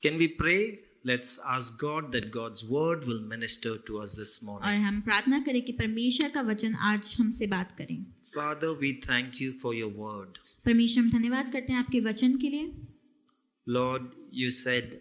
Can we pray? Let's ask God that God's word will minister to us this और morning. हम प्रार्थना करें कि परमेश्वर का वचन आज हमसे बात करें। Father, we thank you for your word. परमेश्वर हम धन्यवाद करते हैं आपके वचन के लिए। Lord, you said,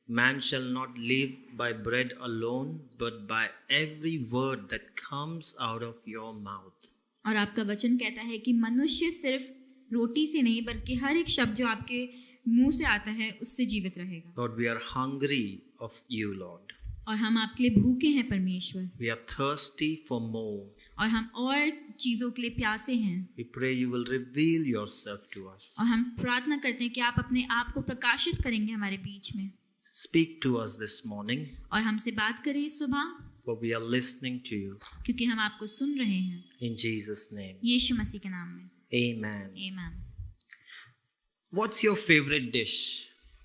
man shall not live by bread alone, but by every word that comes out of your mouth. और आपका वचन कहता है कि मनुष्य सिर्फ रोटी से नहीं बल्कि हर एक शब्द जो आपके मुंह से आता है उससे जीवित रहेगा। Lord, we are hungry of you, Lord. और हम आपके लिए भूखे हैं परमेश्वर, We are thirsty for more. और हम और चीजों के लिए प्यासे हैं। We pray you will reveal yourself to us. और हम प्रार्थना करते हैं कि आप अपने आप को प्रकाशित करेंगे हमारे बीच में, Speak to us this morning, और हमसे बात करें इस सुबह, for we are listening to you. क्योंकि हम आपको सुन रहे हैं। In Jesus' name. यीशु मसीह के नाम में, Amen. आमीन। What's your favorite dish?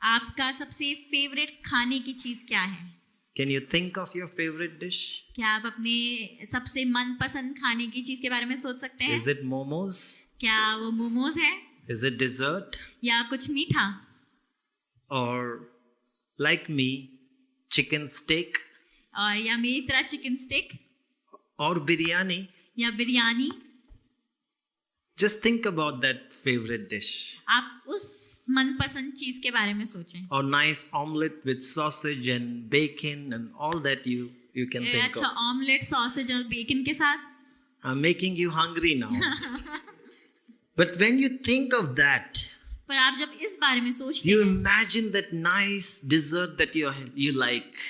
आपका सबसे फेवरेट खाने की चीज क्या है? Can you think of your favorite dish? क्या आप अपने सबसे मनपसंद खाने की चीज के बारे में सोच सकते हैं? Is it momos? क्या वो मोमोज है Is it dessert? या कुछ मीठा? Or like me, chicken steak और या मेरी तरह चिकन स्टिक or biryani? या biryani? Just think about that favorite dish. आप उस मनपसंद चीज के बारे में सोचें। Or nice omelette with sausage and bacon and all that you can think अच्छा of. ऑमलेट, सॉसेज और बेकन के साथ। I'm making you hungry now. But when you think of that, पर आप जब इस बारे में सोचते you हैं imagine that nice dessert that you like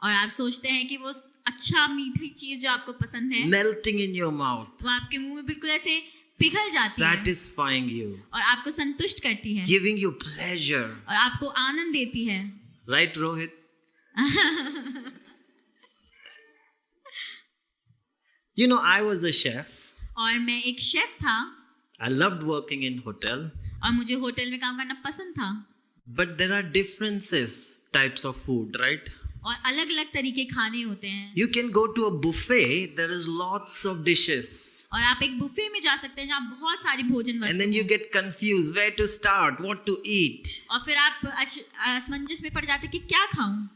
और आप सोचते हैं कि वो अच्छा मीठी चीज जो आपको पसंद है melting in your mouth, वो आपके मुंह में बिल्कुल ऐसे पिघल जाती है satisfying you, और आपको संतुष्ट करती है giving you pleasure. और आपको आनंद देती है। Right, Rohit? You know, I was a chef. और मैं एक शेफ था I loved working in hotel. और मुझे होटल में काम करना पसंद था। But there are differences types of food, right? और अलग अलग तरीके खाने होते हैं। You can go to a buffet, there is lots of dishes. और आप एक बुफे में जा सकते हैं जहाँ बहुत सारी भोजन And then वस्तु you get confused where to start, what to eat. और फिर आप असमंजस में पड़ जाते कि क्या खाऊं।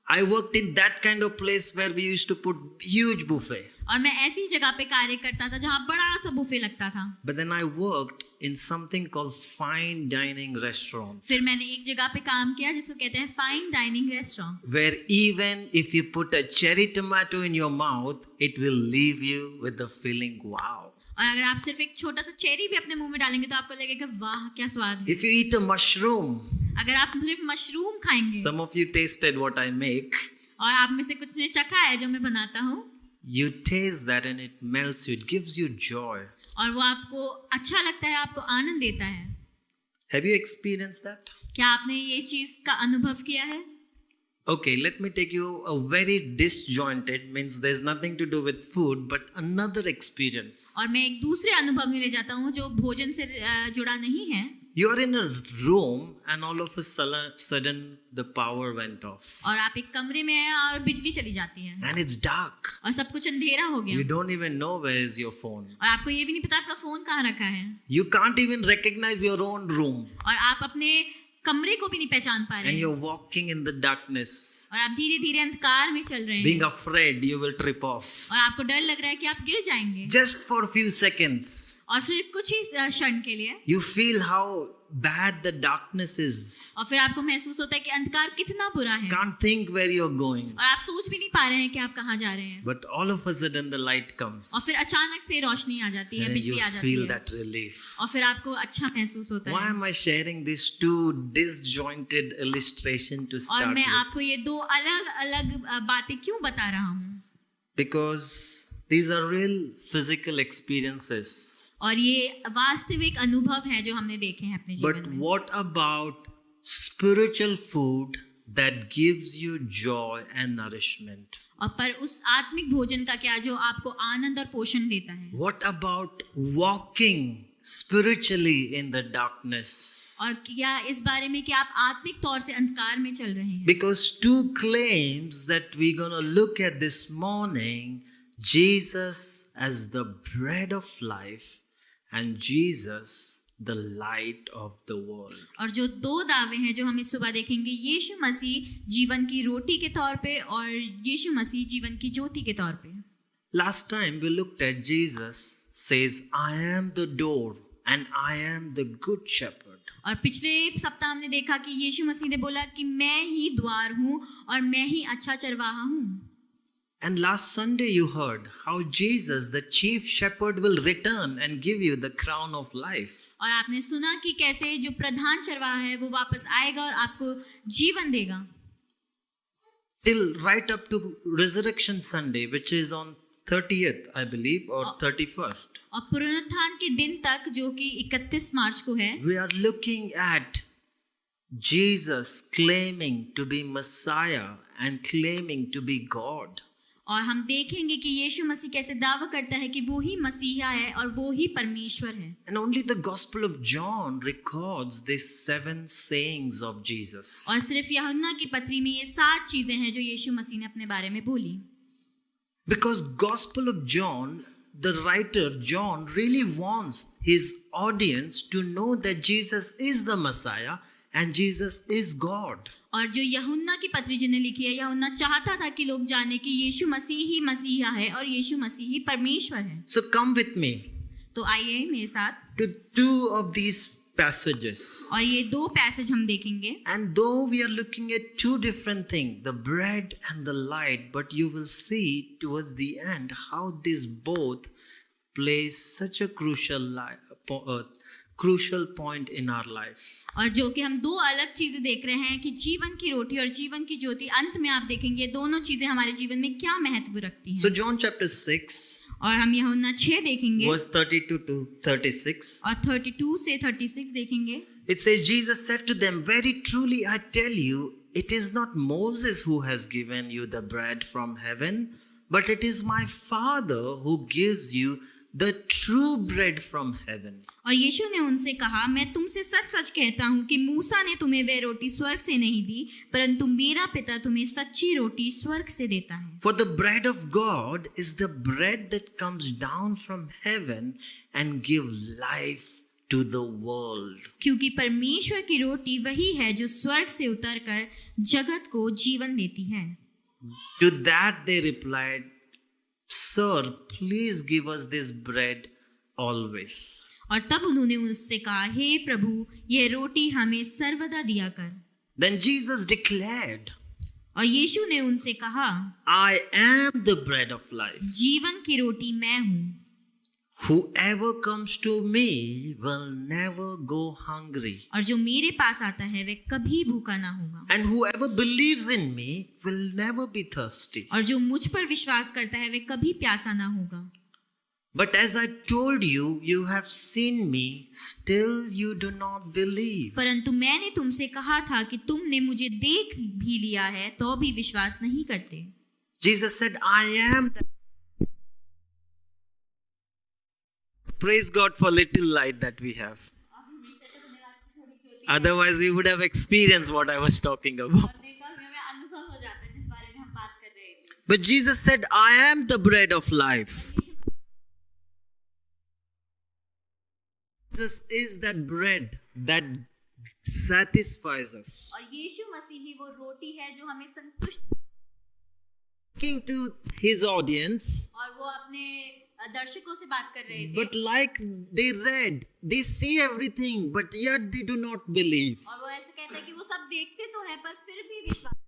I worked in that kind of place where we used to put huge buffet. और मैं ऐसी जगह पे कार्य करता था जहाँ बड़ा सा बुफे लगता था। But then I worked in something called fine dining restaurants, फिर मैंने एक जगह पे काम किया जिसको कहते हैं fine dining restaurant, where even if you put a cherry tomato in your mouth, it will leave you with the feeling, wow. और अगर आप सिर्फ एक छोटा सा चेरी भी अपने मुंह में डालेंगे तो आपको लगेगा वाह क्या स्वाद है। If you eat a mushroom, अगर आप सिर्फ मशरूम खाएंगे, some of you tasted what I make, और आप में से कुछ ने चखा है जो मैं बनाता हूँ, you taste that and it melts you, it gives you joy. और वो आपको अच्छा लगता है, आपको आनंद देता है। Have you experienced that? क्या आपने ये चीज का अनुभव किया है? Okay, let me take you a very disjointed, means there's nothing to do with food, but another experience. और मैं एक दूसरे अनुभव में ले जाता हूँ जो भोजन से जुड़ा नहीं है। You are in a room and all of a sudden the power went off. और आप एक कमरे में हैं और बिजली चली जाती है And it's dark. और सब कुछ अंधेरा हो गया You don't even know where is your phone. और आपको ये भी नहीं पता आपका फोन कहाँ रखा है You can't even recognize your own room. और आप अपने कमरे को भी नहीं पहचान पा रहे And हैं you're walking in the darkness, और आप धीरे धीरे अंधकार में चल रहे being हैं afraid you will trip off. और आपको डर लग रहा है कि आप गिर जाएंगे Just for a few seconds, और फिर कुछ ही क्षण के लिए you feel how bad the darkness is. और फिर आपको महसूस होता है कि अंधकार कितना बुरा है Can't think where you're going. और आप सोच भी नहीं पा रहे हैं कि आप कहाँ जा रहे हैं But all of a sudden the light comes. और फिर अचानक से रोशनी आ जाती है, And बिजली you आ जाती feel है that relief. और फिर आपको अच्छा महसूस होता Why है। am I sharing these two disjointed illustration to और start मैं with? आपको ये दो अलग अलग बातें क्यों बता रहा हूँ? Because these are real physical experiences. और ये वास्तविक अनुभव है जो हमने देखे हैं अपने But जीवन में। what about spiritual food that gives you joy and nourishment? और पर उस आत्मिक भोजन का क्या जो आपको आनंद और पोषण देता है? What about walking spiritually in the darkness? और क्या इस बारे में कि आप आत्मिक तौर से अंधकार में चल रहे हैं? Because two claims that we're going to look at this morning, Jesus as the bread of life and Jesus the light of the world. और जो दो दावे हैं जो हम इस सुबह देखेंगे, यीशु मसीह जीवन की रोटी के तौर पे और यीशु मसीह जीवन की ज्योति के तौर पे। Last time we looked at Jesus says, I am the door and I am the good shepherd. और पिछले सप्ताह हमने देखा कि यीशु मसीह ने बोला कि मैं ही द्वार हूँ और मैं ही अच्छा चरवाहा हूँ। And last Sunday you heard how Jesus, the chief shepherd, will return and give you the crown of life. और आपने सुना कि कैसे जो प्रधान चरवाहा है वो वापस आएगा और आपको जीवन देगा। Till right up to Resurrection Sunday, which is on 30th, I believe, or 31st. और पुनरुत्थान के दिन तक जो कि 31 मार्च को है, We are looking at Jesus claiming to be Messiah and claiming to be God. और हम देखेंगे कि यीशु मसीह कैसे दावा करता है कि वो ही मसीहा है और वो ही परमेश्वर है। And only the Gospel of John records these 7 sayings of Jesus. और सिर्फ यूहन्ना की पत्री में ये 7 चीजें हैं जो यीशु मसीह ने अपने बारे में बोली। Because Gospel of John, the writer John really wants his audience to know that Jesus is the Messiah and Jesus is God. और जो यूहन्ना की पत्री जिन्हें लिखी है, यूहन्ना चाहता था कि लोग जाने कि यीशु मसीह ही मसीहा है और यीशु मसीह ही परमेश्वर है। So come with me तो आइए मेरे साथ to 2 of these passages. और ये 2 पैसेज हम देखेंगे। And though we are looking at 2 different things, the bread and the light, but you will see towards the end how these both plays such a crucial point in our life. और जो कि हम 2 अलग चीजें देख रहे हैं कि जीवन की रोटी और जीवन की ज्योति, अंत में आप देखेंगे दोनों चीजें हमारे जीवन में क्या महत्व रखती हैं। So John chapter 6 और हम यूहन्ना 6 देखेंगे verse 32 to 36. और 32 से 36 देखेंगे। It says, Jesus said to them, very truly I tell you, it is not Moses who has given you the bread from heaven, but it is my Father who gives you the true bread from heaven. और यीशु ने उनसे कहा, मैं तुमसे सच सच कहता हूँ कि मूसा ने तुम्हें वह रोटी स्वर्ग से नहीं दी, परंतु मेरा पिता तुम्हें सच्ची रोटी स्वर्ग से देता है। For the bread of God is the bread that comes down from heaven and gives life to the world. क्योंकि परमेश्वर की रोटी वही है जो स्वर्ग से उतरकर जगत को जीवन देती है। To that they replied, Sir, please give us this bread always. और तब उन्होंने उससे कहा, हे प्रभु, यह रोटी हमें सर्वदा दिया कर। Then Jesus declared, और यीशु ने उनसे कहा, I am the bread of life. जीवन की रोटी मैं हूँ। Whoever comes to me will never go hungry. और जो मेरे पास आता है वह कभी भूखा ना होगा। And whoever believes in me will never be thirsty. और जो मुझ पर विश्वास करता है वह कभी प्यासा ना होगा। But as I told you, you have seen me, still you do not believe. परंतु मैंने तुमसे कहा था कि तुमने मुझे देख भी लिया है तो भी विश्वास नहीं करते। Jesus said, I am the... Praise God for little light that we have. Otherwise we would have experienced what I was talking about. But Jesus said, I am the bread of life. Jesus is that bread that satisfies us. और यीशु मसीह ही वो रोटी है जो हमें संतुष्ट। Talking to his audience, और वो अपने दर्शकों से बात कर रहे थे। but like they read, they see everything, but yet they do not believe. और वो ऐसे कहते हैं कि वो सब देखते तो है पर फिर भी विश्वास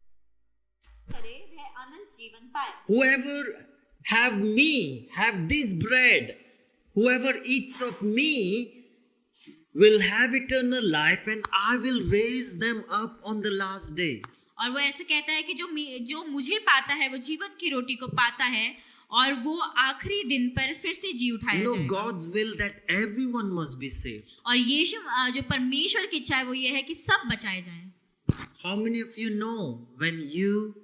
करे वह अनंत जीवन पाए। Whoever have this bread, whoever eats of me will have eternal life, and I will raise them up on the last day. और वो ऐसे कहता है कि जो मुझे पाता है वो जीवन की रोटी को पाता है और वो आखिरी दिन पर फिर से जी उठाया जाएगा। God's will that everyone must be saved. और यीशु जो परमेश्वर की इच्छा है वो ये है कि सब बचाए जाएं। How many of you know when you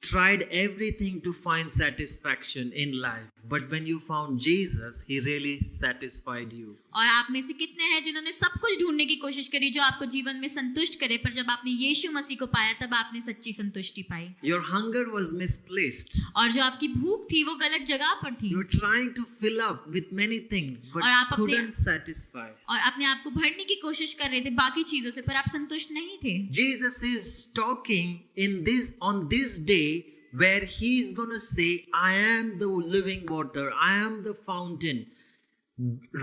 tried everything to find satisfaction in life, But when you found Jesus, He really satisfied you. और आप में से कितने हैं जिन्होंने सब कुछ ढूंढने की कोशिश करी जो आपको जीवन में संतुष्ट करे, पर जब आपने यीशु मसीह को पाया तब आपने सच्ची संतुष्टि पाई। Your hunger was misplaced. और जो आपकी भूख थी वो गलत जगह पर थी, You were trying to fill up with many things, but और आप अपने- couldn't satisfy. और अपने आप को भरने की कोशिश कर रहे थे बाकी चीजों से, पर आप संतुष्ट नहीं थे। Jesus is talking on this day where He's going to say, I am the living water, I am the fountain.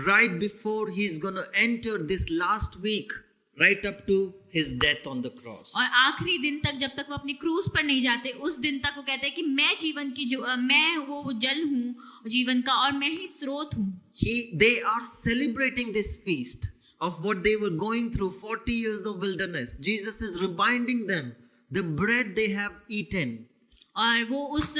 Right before He's going to enter this last week, right up to His death on the cross. और आखिरी दिन तक जब तक वो अपनी क्रूस पर नहीं जाते, उस दिन तक वो कहते हैं कि मैं जीवन की मैं वो जल हूँ जीवन का, और मैं ही स्रोत हूँ। They are celebrating this feast of what they were going through, 40 years of wilderness. Jesus is reminding them the bread they have eaten. और वो उस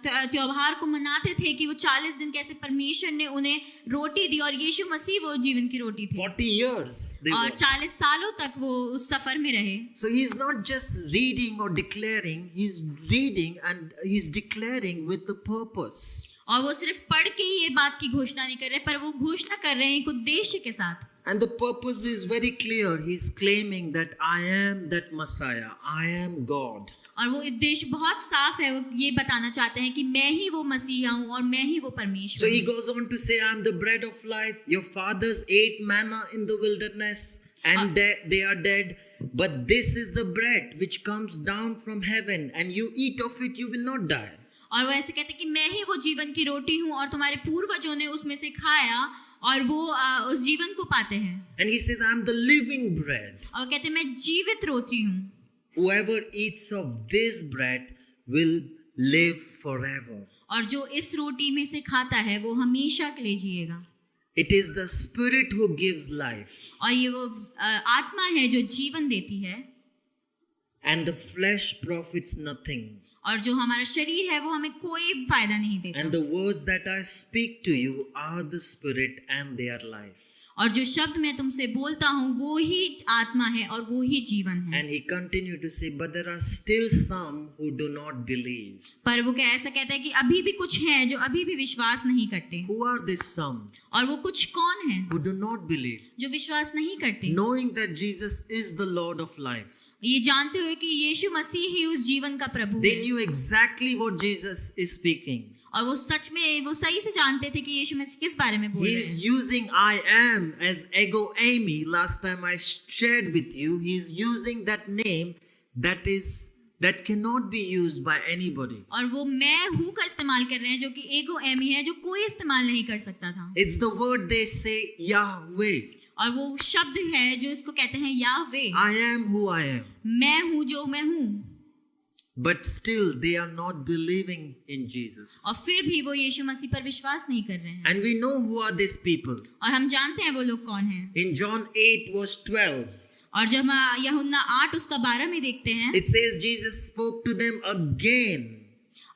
त्योहार को मनाते थे कि वो 40 दिन कैसे परमेश्वर ने उन्हें रोटी दी, और यीशु मसीह वो जीवन की रोटी थी। 40 years they और were. 40 सालों तक वो उस सफर में रहे। So He's not just reading or declaring, He's reading and He's declaring with the purpose. और वो सिर्फ पढ़ के ही ये बात की घोषणा नहीं कर रहे, पर वो घोषणा कर रहे हैं एक उद्देश्य के साथ। And the purpose is very clear. He's claiming that I am that Messiah, I am God. और वो उद्देश्य बहुत साफ है, वो ये बताना चाहते हैं कि मैं ही वो मसीहा हूँ और मैं ही वो परमेश्वर So He हूँ। goes on to say, I am the bread of life. Your fathers ate manna in the wilderness and they are dead. But this is the bread which comes down from heaven, and you eat of it, you will not die. और वो ऐसे कहते हैं कि मैं ही वो जीवन की रोटी हूँ और तुम्हारे पूर्वजों ने उसमें से खाया और वो उस जीवन को पाते हैं। And He says, I am the living bread. और वो कहते हैं मैं जीवित रोटी हूँ। Whoever eats of this bread will live forever. और जो इस रोटी में से खाता है वो हमेशा के लिए जिएगा। It is the Spirit who gives life, और ये वो आत्मा है जो जीवन देती है, and the flesh profits nothing. और जो हमारा शरीर है वो हमें कोई फायदा नहीं देता। And the words that I speak to you are the Spirit and they are life. और जो शब्द मैं तुमसे बोलता हूँ वो ही आत्मा है और वो ही जीवन है। And He continued to say, but there are still some who do not believe. पर वो क्या ऐसा कहता है कि अभी भी कुछ हैं जो अभी भी विश्वास नहीं करते। Who are these some और वो कुछ कौन है who do not believe? जो विश्वास नहीं करते, Knowing that Jesus is the Lord of life. ये जानते हुए कि यीशु मसीह ही उस जीवन का प्रभु They है। knew exactly what Jesus is speaking. और वो सच में वो सही से जानते थे कि यीशु मसीह किस बारे में बोल He रहे is हैं। using I am as ego eimi. Last time I shared with you, he is using that name that cannot be used by anybody. और वो मैं हूँ का इस्तेमाल कर रहे हैं जो कि एगो एमी है, जो कोई इस्तेमाल नहीं कर सकता था। It's the word they say Yahweh. और वो शब्द है जो इसको कहते हैं यावे। I am who I am. मैं हूँ जो मैं हूँ। But still they are not believing in Jesus. और फिर भी वो यीशु मसीह पर विश्वास नहीं कर रहे हैं। And we know who are these people. और हम जानते हैं वो लोग कौन हैं। In John 8 verse 12, और जब हम यूहन्ना 8 उसका 12 में देखते हैं, it says Jesus spoke to them again.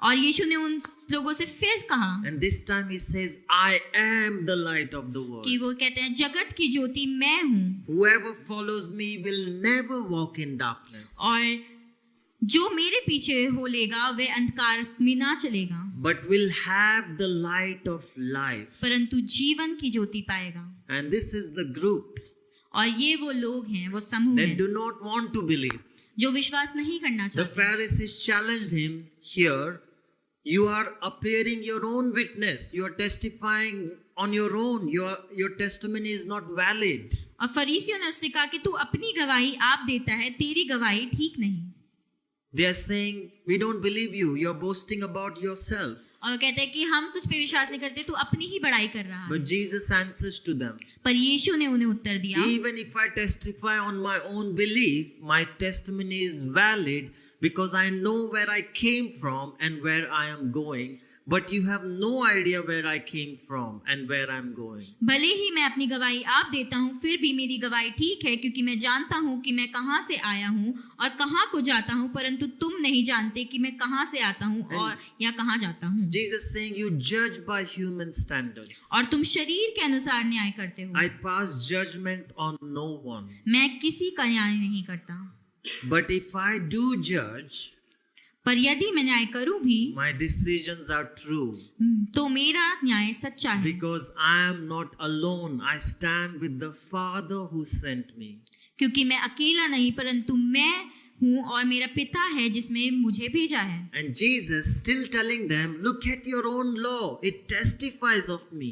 और यीशु ने उन लोगों से फिर कहा, And this time he says, I am the light of the world. कि वो कहते हैं जगत की ज्योति मैं हूँ, Whoever follows me will never walk in darkness, और जो मेरे पीछे हो लेगा वह अंधकार में ना चलेगा, but will have the light of life. परंतु जीवन की ज्योति पाएगा। And this is the group और ये वो लोग हैं, वो समूह that हैं do not want to believe. जो विश्वास नहीं करना The चाहते। Pharisees challenged him here. You are appearing your own witness. You are testifying on your own. Your testimony is not valid. और फरीसियों ने उससे कहा कि तू अपनी गवाही आप देता है, तेरी गवाही ठीक नहीं। They are saying, we don't believe you. You're boasting about yourself. और वो कहते हैं कि हम तुझ पे विश्वास नहीं करते, तू अपनी ही बड़ाई कर रहा है। But Jesus answers to them, पर यीशु ने उन्हें उत्तर दिया, even if I testify on my own belief, my testimony is valid because I know where I came from and where I am going. But you have no idea where I came from and where I'm going. भले ही मैं अपनी गवाही आप देता हूँ, फिर भी मेरी गवाही ठीक है, क्योंकि मैं जानता हूँ कि मैं कहाँ से आया हूँ और कहाँ को जाता हूँ, परंतु तुम नहीं जानते कि मैं कहाँ से आता हूँ और या कहाँ जाता हूँ। Jesus saying, you judge by human standards. और तुम शरीर के अनुसार न्याय करते हो। I pass judgment on no one. मैं किसी का न्याय नहीं करता, But if I do judge, पर यदि मैं न्याय करूं भी my decisions are true. तो मेरा न्याय सच्चा है, Because I am not alone. I stand with the Father who sent me. क्योंकि मैं अकेला नहीं परंतु मैं हूँ और मेरा पिता है जिसमें मुझे भेजा है। And Jesus still telling them, look at your own law. It testifies of me.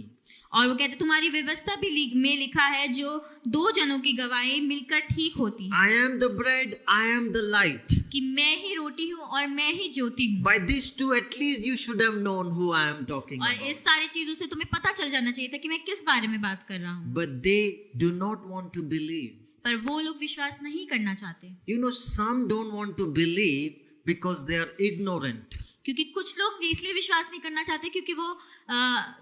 और वो कहते तुम्हारी व्यवस्था भी में लिखा है जो दो जनों की गवाही मिलकर ठीक होती है, I am the bread, I am the light. कि मैं ही रोटी हूँ और मैं ही ज्योति हूँ। By these two, at least you should have known who I am talking और about. इस सारी चीजों से तुम्हें पता चल जाना चाहिए था कि मैं किस बारे में बात कर रहा हूँ, But they do not want to believe. पर वो लोग विश्वास नहीं करना चाहते, You know, some don't want to believe because they are ignorant. क्योंकि कुछ लोग इसलिए विश्वास नहीं करना चाहते क्योंकि वो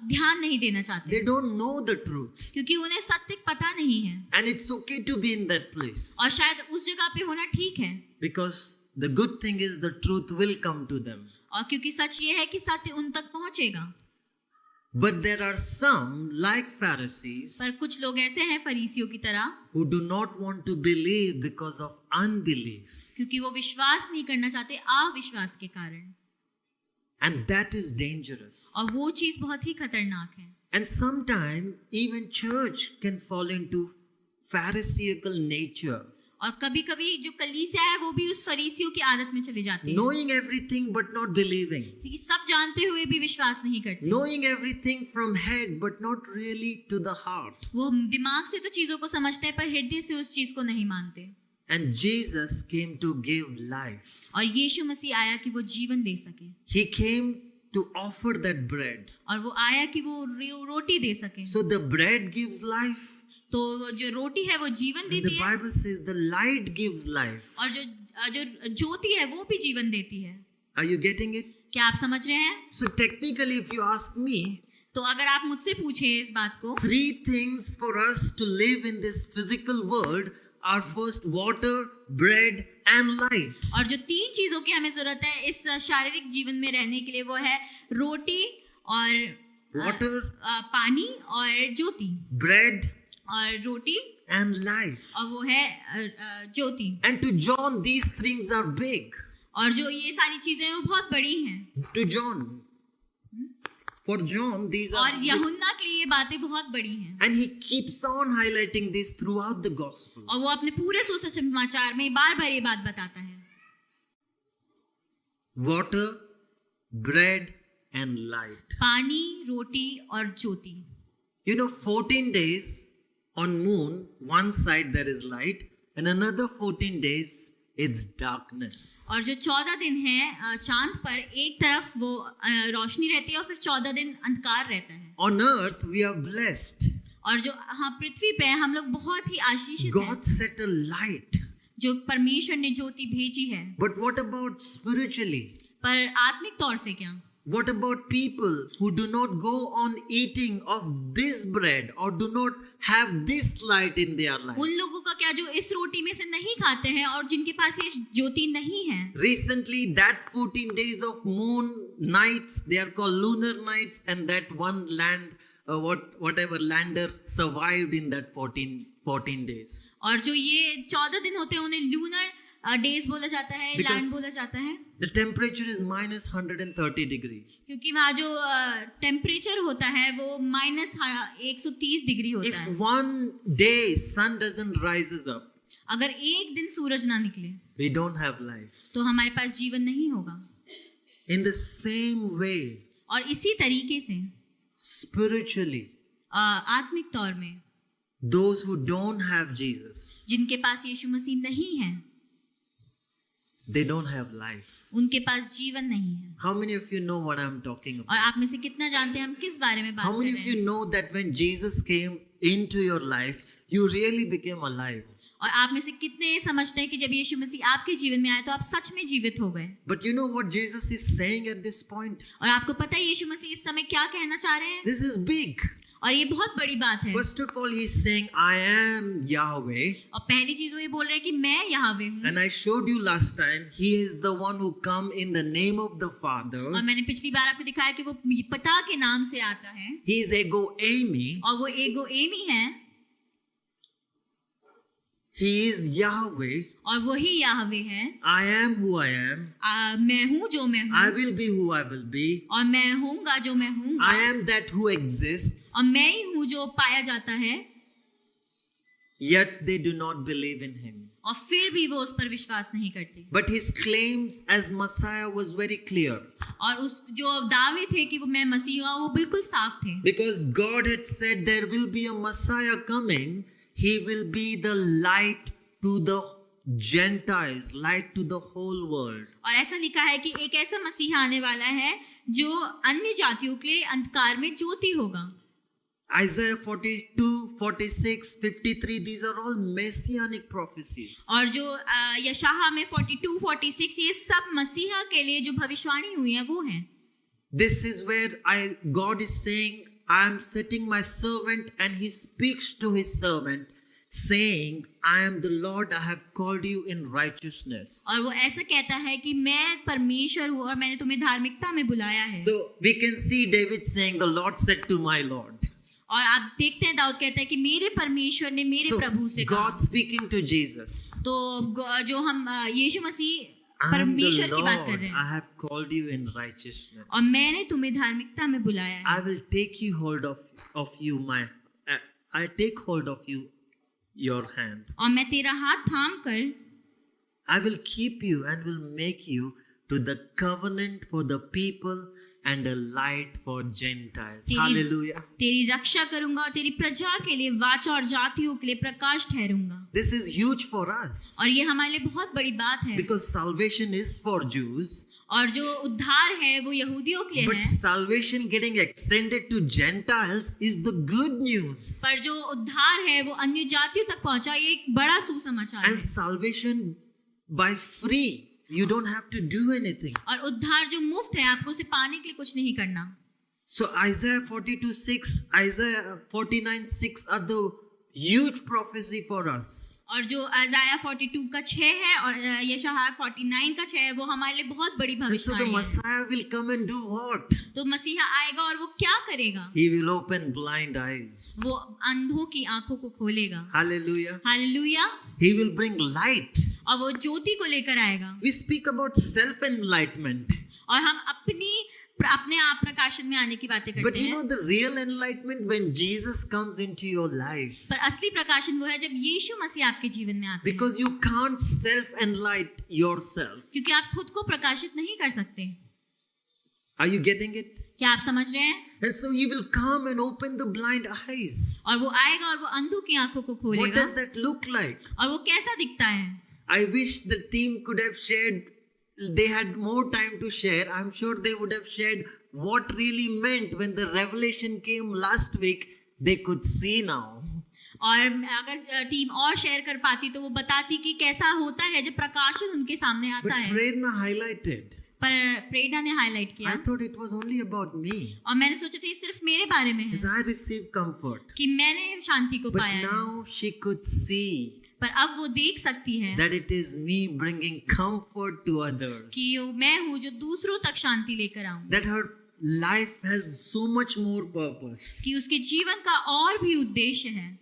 ध्यान नहीं देना चाहते, They don't know the truth. क्योंकि उन्हें सत्य पता नहीं है। And it's okay to be in that place. और शायद उस जगह पे होना ठीक है, Because the good thing is the truth will come to them. और क्योंकि सच ये है कि सत्य उन तक पहुंचेगा। But there are some, like Pharisees, पर कुछ लोग ऐसे हैं फरीसियों की तरह, who do not want to believe because of unbelief. क्योंकि वो विश्वास नहीं करना चाहते अविश्वास के कारण, And that is dangerous. और वो चीज बहुत ही खतरनाक है। And sometimes even church can fall into Pharisaical nature, और कभी कभी जो कलीसिया है वो भी उस फरीसियों की आदत में चले जाते हैं, knowing everything but not believing, क्योंकि सब जानते हुए भी विश्वास नहीं करते। knowing everything from head but not really to the heart. वो दिमाग से तो चीजों को समझते हैं पर हृदय से उस चीज को नहीं मानते। And Jesus came to give life. और यीशु मसीह आया कि वो जीवन दे सके, He came to offer that bread. और वो आया कि वो रोटी दे सके। So the bread gives life. तो जो रोटी है वो जीवन And देती the है, Bible says the light gives life. और जो ज्योति है वो भी जीवन देती है। Are you getting it? क्या आप समझ रहे हैं? So technically, if you ask me, तो अगर आप मुझसे पूछे इस बात को, 3 things for us to live in this physical world are first water, bread and light. और जो 3 चीजों की हमें जरूरत है इस शारीरिक जीवन में रहने के लिए वो है रोटी और Water, पानी और ज्योति, bread और रोटी and life. और वो है ज्योति। And to John, these things are big. और जो ये सारी चीजें हैं वो बहुत बड़ी हैं, To John. For John, these are और big. यूहन्ना के लिए ये बातें बहुत बड़ी हैं। And he keeps on highlighting this throughout the gospel. और वो अपने पूरे सुसमाचार में बार बार ये बात बताता है, Water, bread and light. पानी, रोटी और ज्योति। You know, 14 days on moon, one side there is light, and another 14 days it's darkness. और जो 14 दिन है चांद पर एक तरफ वो रोशनी रहती है और फिर 14 दिन अंधकार रहता है। On earth we are blessed. और जो हाँ पृथ्वी पे हम लोग बहुत ही आशीषित हैं, God set a light. जो परमेश्वर ने ज्योति भेजी है। But what about spiritually? पर आत्मिक तौर से क्या? What about people who do not go on eating of this bread or do not have this light in their life? उन लोगों का क्या जो इस रोटी में से नहीं खाते हैं और जिनके पास ये ज्योति नहीं है। Recently, that 14 days of moon nights, they are called lunar nights, and that one land, whatever lander survived in that 14 days. और जो ये 14 दिन होते हैं उन्हें लूनर डेज बोला जाता है, Because लैंड बोला जाता है, The temperature is minus 130 degree. क्योंकि वहाँ जो टेम्परेचर होता है वो माइनस 130 डिग्री होता If है। one day sun doesn't rises up, अगर एक दिन सूरज ना निकले we don't have life. तो हमारे पास जीवन नहीं होगा। In the same way, और इसी तरीके से spiritually, आत्मिक तौर में those who don't have Jesus, जिनके पास यीशु मसीह नहीं है they don't have life. उनके पास जीवन नहीं है। How many of you know what I'm talking और about? आप में से कितना जानते हैं हम किस बारे में बात How कर many रहे of हैं? you know that when Jesus came into your life, you really became alive? और आप में से कितने समझते हैं कि जब यीशु मसीह आपके जीवन में आए तो आप सच में जीवित हो गए? But you know what Jesus is saying at this point? और आपको पता है यीशु मसीह इस समय क्या कहना चाह रहे हैं? This is big. और ये बहुत बड़ी बात है। First of all, he's saying, I am Yahweh. और पहली चीज वो ये बोल रहे हैं कि मैं यहोवा हूँ। And I showed you last time, he is the one who come in the name of the Father. और मैंने पिछली बार आपको दिखाया कि वो पिता के नाम से आता है He is ego eimi. और वो एगो एमी है। He is Yahweh. और वही याहवे है। I am who I am. मैं हूँ जो मैं I हूँ, will be who I will be. और मैं होऊंगा जो मैं होऊंगा, I am that who exists. और मैं ही हूँ जो पाया जाता है। Yet they do not believe in him. और फिर भी वो उस पर विश्वास नहीं करते। But his claims as Messiah was very clear. और उस जो दावे थे कि वो मैं मसीह हूँ, वो बिल्कुल साफ थे। Because God had said there will be a Messiah coming. He will be the light to the Gentiles, light to the whole world. और ऐसा लिखा है कि एक ऐसा मसीह आने वाला है जो अन्य जातियों के लिए अंधकार में ज्योति होगा। Isaiah 42, 46, 53, these are all messianic prophecies. और जो यशायाह में 42, 46 ये सब मसीहा के लिए जो भविष्यवाणी हुई है वो है। This is where God is saying, I am setting my servant, and he speaks to his servant, saying, I am the Lord, I have called you in righteousness. और वो ऐसा कहता है कि मैं परमेश्वर हूँ और मैंने तुम्हें धार्मिकता में बुलाया है। So we can see David saying, the Lord said to my Lord. और आप देखते हैं दाऊद कहता है कि मेरे परमेश्वर ने मेरे प्रभु से कहा। God speaking to Jesus. तो जो हम यीशु मसीह I am the परमेश्वर की बात कर Lord, रहे I हैं, have called you in righteousness. और मैंने तुम्हें धार्मिकता में बुलाया है। I will take you hold of you, I take hold of you, your hand. और मैं तेरा हाथ थाम कर I will keep you and will make you to the covenant for the people and a light for Gentiles. Hallelujah. तेरी रक्षा करूंगा और तेरी प्रजा के लिए वाचा और जातियों के लिए प्रकाश ठहरूंगा। This is huge for us और ये हमारे लिए बहुत बड़ी बात है, because salvation is for Jews, और जो उद्धार है वो यहूदियों के लिए but है, salvation getting extended to Gentiles is the good news. पर जो उद्धार है वो अन्य जातियों तक पहुंचा, ये एक बड़ा सुसमाचार And है। salvation by free. You don't have to do anything. और उद्धार जो मुफ्त है, आपको उसे पाने के लिए कुछ नहीं करना। So Isaiah 42:6, Isaiah 49:6 are the huge prophecy for us. और जो इज़ाया 42 का 6 है और यशायाह 49 का 6 है, वो हमारे लिए बहुत बड़ी And so the भविष्यवाणी है। Messiah will come and do what? तो मसीहा आएगा और वो क्या करेगा? He will open blind eyes. वो अंधों की आंखों को खोलेगा। Hallelujah. Hallelujah. He will bring light. और वो ज्योति को लेकर आएगा। We speak about self-enlightenment. और हम अपने आप प्रकाशन में आने की बातें But करते you हैं, know the real enlightenment when Jesus comes into your life. पर असली प्रकाशन वो है जब यीशु मसीह आपके जीवन में आते हैं, Because you can't self-enlighten yourself. क्योंकि आप खुद को प्रकाशित नहीं कर सकते। Are you getting it? क्या आप समझ रहे हैं? And so he will come and open the blind eyes. और वो आएगा और वो अंधों की आंखों को What खोलेगा। does that look like? और वो कैसा दिखता है? I wish the team could have shared, they had more time to share. I'm sure they would have shared what really meant when the revelation came last week. They could see now. और अगर team और share कर पाती तो वो बताती कि कैसा होता है जब प्रकाशन उनके सामने But आता है। Prerna highlighted. पर प्रेरणा ने हाईलाइट किया, I thought it was only about me. और मैंने सोचा था ये सिर्फ मेरे बारे में है As I received comfort. कि मैंने शांति को But पाया है, now she could see पर अब वो देख सकती है that it is me bringing comfort to others. कि मैं हूँ जो दूसरों तक शांति लेकर आऊं, That her life has so much more purpose. कि उसके जीवन का और भी उद्देश्य है,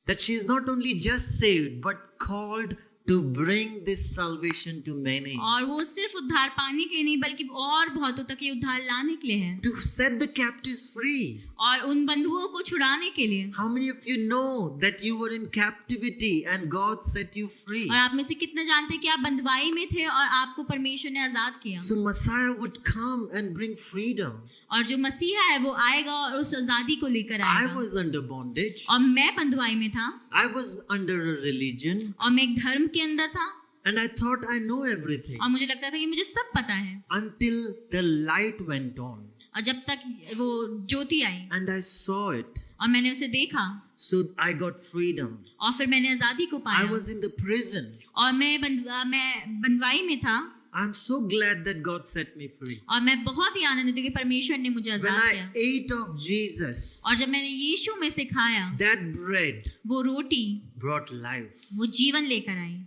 That she is not only just saved but called to bring this salvation to many. और वो सिर्फ उद्धार पाने के लिए नहीं बल्कि और बहुतों तक ये उद्धार लाने के लिए है, To set the captives free. और उन बंधुओं को छुड़ाने के लिए। How many of you know that you were in captivity and God set you free? और आप में से कितने जानते हैं कि आप बंधुआई में थे और आपको परमेश्वर ने आजाद किया। So Messiah would come and bring freedom. और जो मसीहा है वो आएगा और उस आजादी को लेकर I आएगा। was under bondage. और मैं बंधुआई में था, I was under a religion और मैं एक धर्म के अंदर था, and I thought I know everything. और मुझे लगता था कि मुझे सब पता है। Until the light went on और जब तक वो ज्योति आई and I saw it. और मैंने उसे देखा, So I got freedom. और फिर मैंने आजादी को I पाया, was in the prison. और मैं बंधुआई में था, I'm so glad that God set me free. और मैं बहुत ही आनंदित हूँ कि परमेश्वर ने मुझे When आजाद I किया। ate of Jesus, और जब मैंने यीशु में से खाया, that bread वो रोटी brought life. वो जीवन लेकर आई।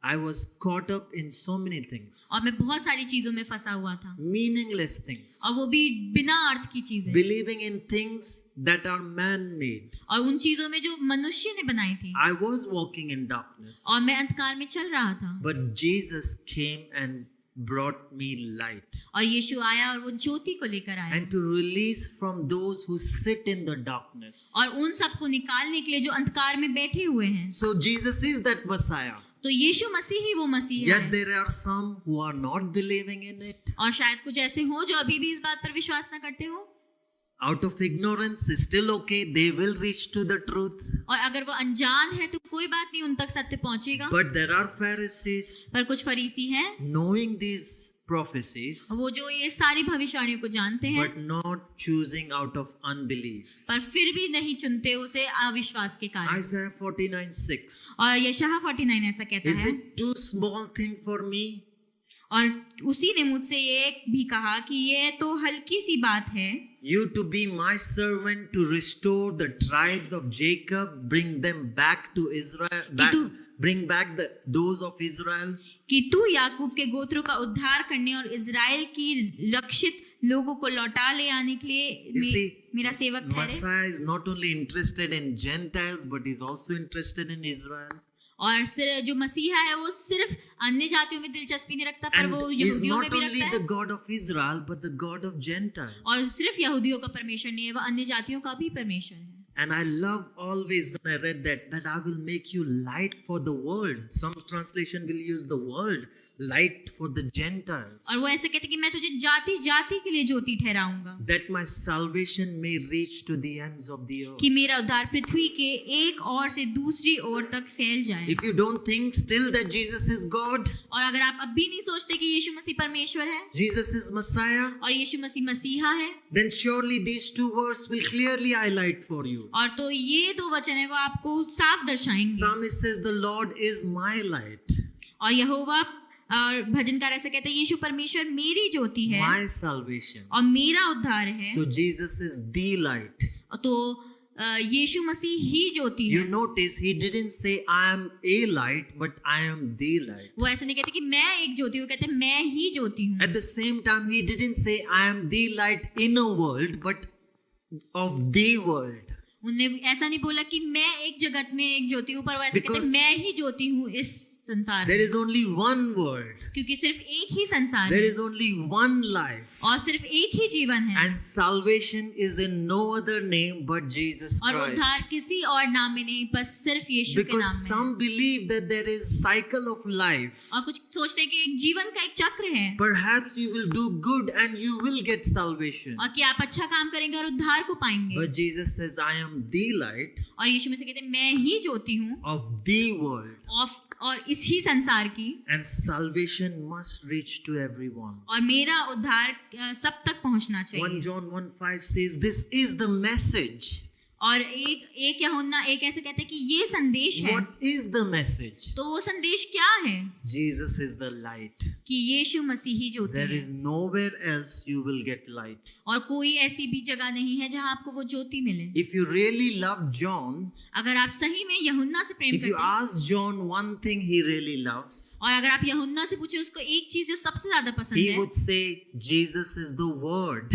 I was caught up in so many things, और मैं बहुत सारी चीजों में फंसा हुआ था, meaningless things, और वो भी बिना अर्थ की चीजें, believing in things that are man-made. और उन चीजों में जो मनुष्य ने बनाई थी, I was walking in darkness, और मैं अंधकार में चल रहा था, but Jesus came and brought me light, और यीशु आया और वो ज्योति को लेकर आया, and to release from those who sit in the darkness. और उन सबको निकालने के लिए जो अंधकार में बैठे हुए हैं। So Jesus is that Messiah. तो यीशु मसीह ही वो मसीह Yet है। there are some who are not believing in it. और शायद कुछ ऐसे हो जो अभी भी इस बात पर विश्वास न करते हो, Out of ignorance is still okay. They will reach to the truth. और अगर वो अनजान है तो कोई बात नहीं, उन तक सत्य पहुंचेगा। But there are Pharisees पर कुछ फरीसी हैं, knowing these prophecies, वो जो ये सारी भविष्यवाणियों को जानते हैं, but not choosing out of unbelief. पर फिर भी नहीं चुनते उसे अविश्वास के कारण। Isaiah 49:6. और यशायाह 49 ऐसा कहता Is है, it too small thing for me? और उसी ने मुझसे ये भी कहा कि ये तो हल्की सी बात है, You to be my servant to restore the tribes of Jacob, bring them back to Israel, bring back those of Israel. कि तू याकूब के गोत्रों का उद्धार करने और इजराइल की रक्षित लोगों को लौटा ले आने के लिए You see, मेरा सेवक ठहरे। Messiah is not only interested in Gentiles, but he's also interested in Israel. और सिर्फ जो मसीहा है वो सिर्फ अन्य जातियों में दिलचस्पी नहीं रखता, पर And वो he's यहूदियों में not भी only रखता the है। God of Israel, but the God of Gentiles. और सिर्फ यहूदियों का परमेश्वर नहीं है, वो अन्य जातियों का भी परमेश्वर है। And I love always when I read that I will make you light for the world. Some translation will use the world, light for the Gentiles. और वो ऐसे कहते कि मैं तुझे जाति जाति के लिए ज्योति ठहराऊंगा, That my salvation may reach to the ends of the earth. कि मेरा उद्धार पृथ्वी के एक ओर से दूसरी ओर तक फैल जाए। If you don't think still that Jesus is God, और अगर आप अब भी नहीं सोचते कि यीशु मसीह परमेश्वर है Jesus is Messiah, और यीशु मसीह मसीहा है, then surely these two words will clearly highlight for you. और तो ये दो वचन है वो आपको साफ दर्शाएंगे। Psalmist says, the Lord is my light, और यहोवा और भजनकार ऐसे कहते हैं, यीशु परमेश्वर मेरी ज्योति है my salvation. और मेरा उद्धार है। So Jesus is the light. तो यीशु मसीह ही ज्योति है। You notice he didn't say I am a light, but I am the light. वो ऐसे नहीं कहते कि मैं एक ज्योति हूँ, कहते हैं मैं ही ज्योति हूँ। At the same time, he didn't say I am the light in a world, but of the world. उनने ऐसा नहीं बोला कि मैं एक जगत में एक ज्योति हूँ, पर वो ऐसे कहते हैं Because मैं ही ज्योति हूँ इस संसार There में, is only one world. क्योंकि सिर्फ एक ही संसार There है is only one life. और सिर्फ एक ही जीवन है, And salvation is in no other name but Jesus और Christ. उद्धार किसी और नाम में नहीं, बस सिर्फ यीशु के Because नाम में है। some believe that there is cycle of life. और कुछ सोचते हैं कि एक जीवन का एक चक्र है, Perhaps you will do good and you will get salvation. और कि आप अच्छा काम करेंगे और उद्धार को पाएंगे। But Jesus says, I am the light और यीशु में से कहते हैं मैं ही ज्योति हूँ of the world. और इस ही संसार की, And salvation must reach to everyone. और मेरा उद्धार सब तक पहुंचना 1 चाहिए। John 1:5 says, this is the message. और एक यूहन्ना एक ऐसे कहते हैं कि ये संदेश है। What is the message? तो वो संदेश क्या है? Jesus is the light. कि यीशु मसीह ही ज्योति There है, is nowhere else you will get light. और कोई ऐसी भी जगह नहीं है जहां आपको वो ज्योति मिले। If you really love John, अगर आप सही में यूहन्ना से प्रेम if करते you हैं, ask John one thing he really loves, और अगर आप यूहन्ना से पूछे उसको एक चीज जो सबसे ज्यादा पसंद he है, would say Jesus is the word.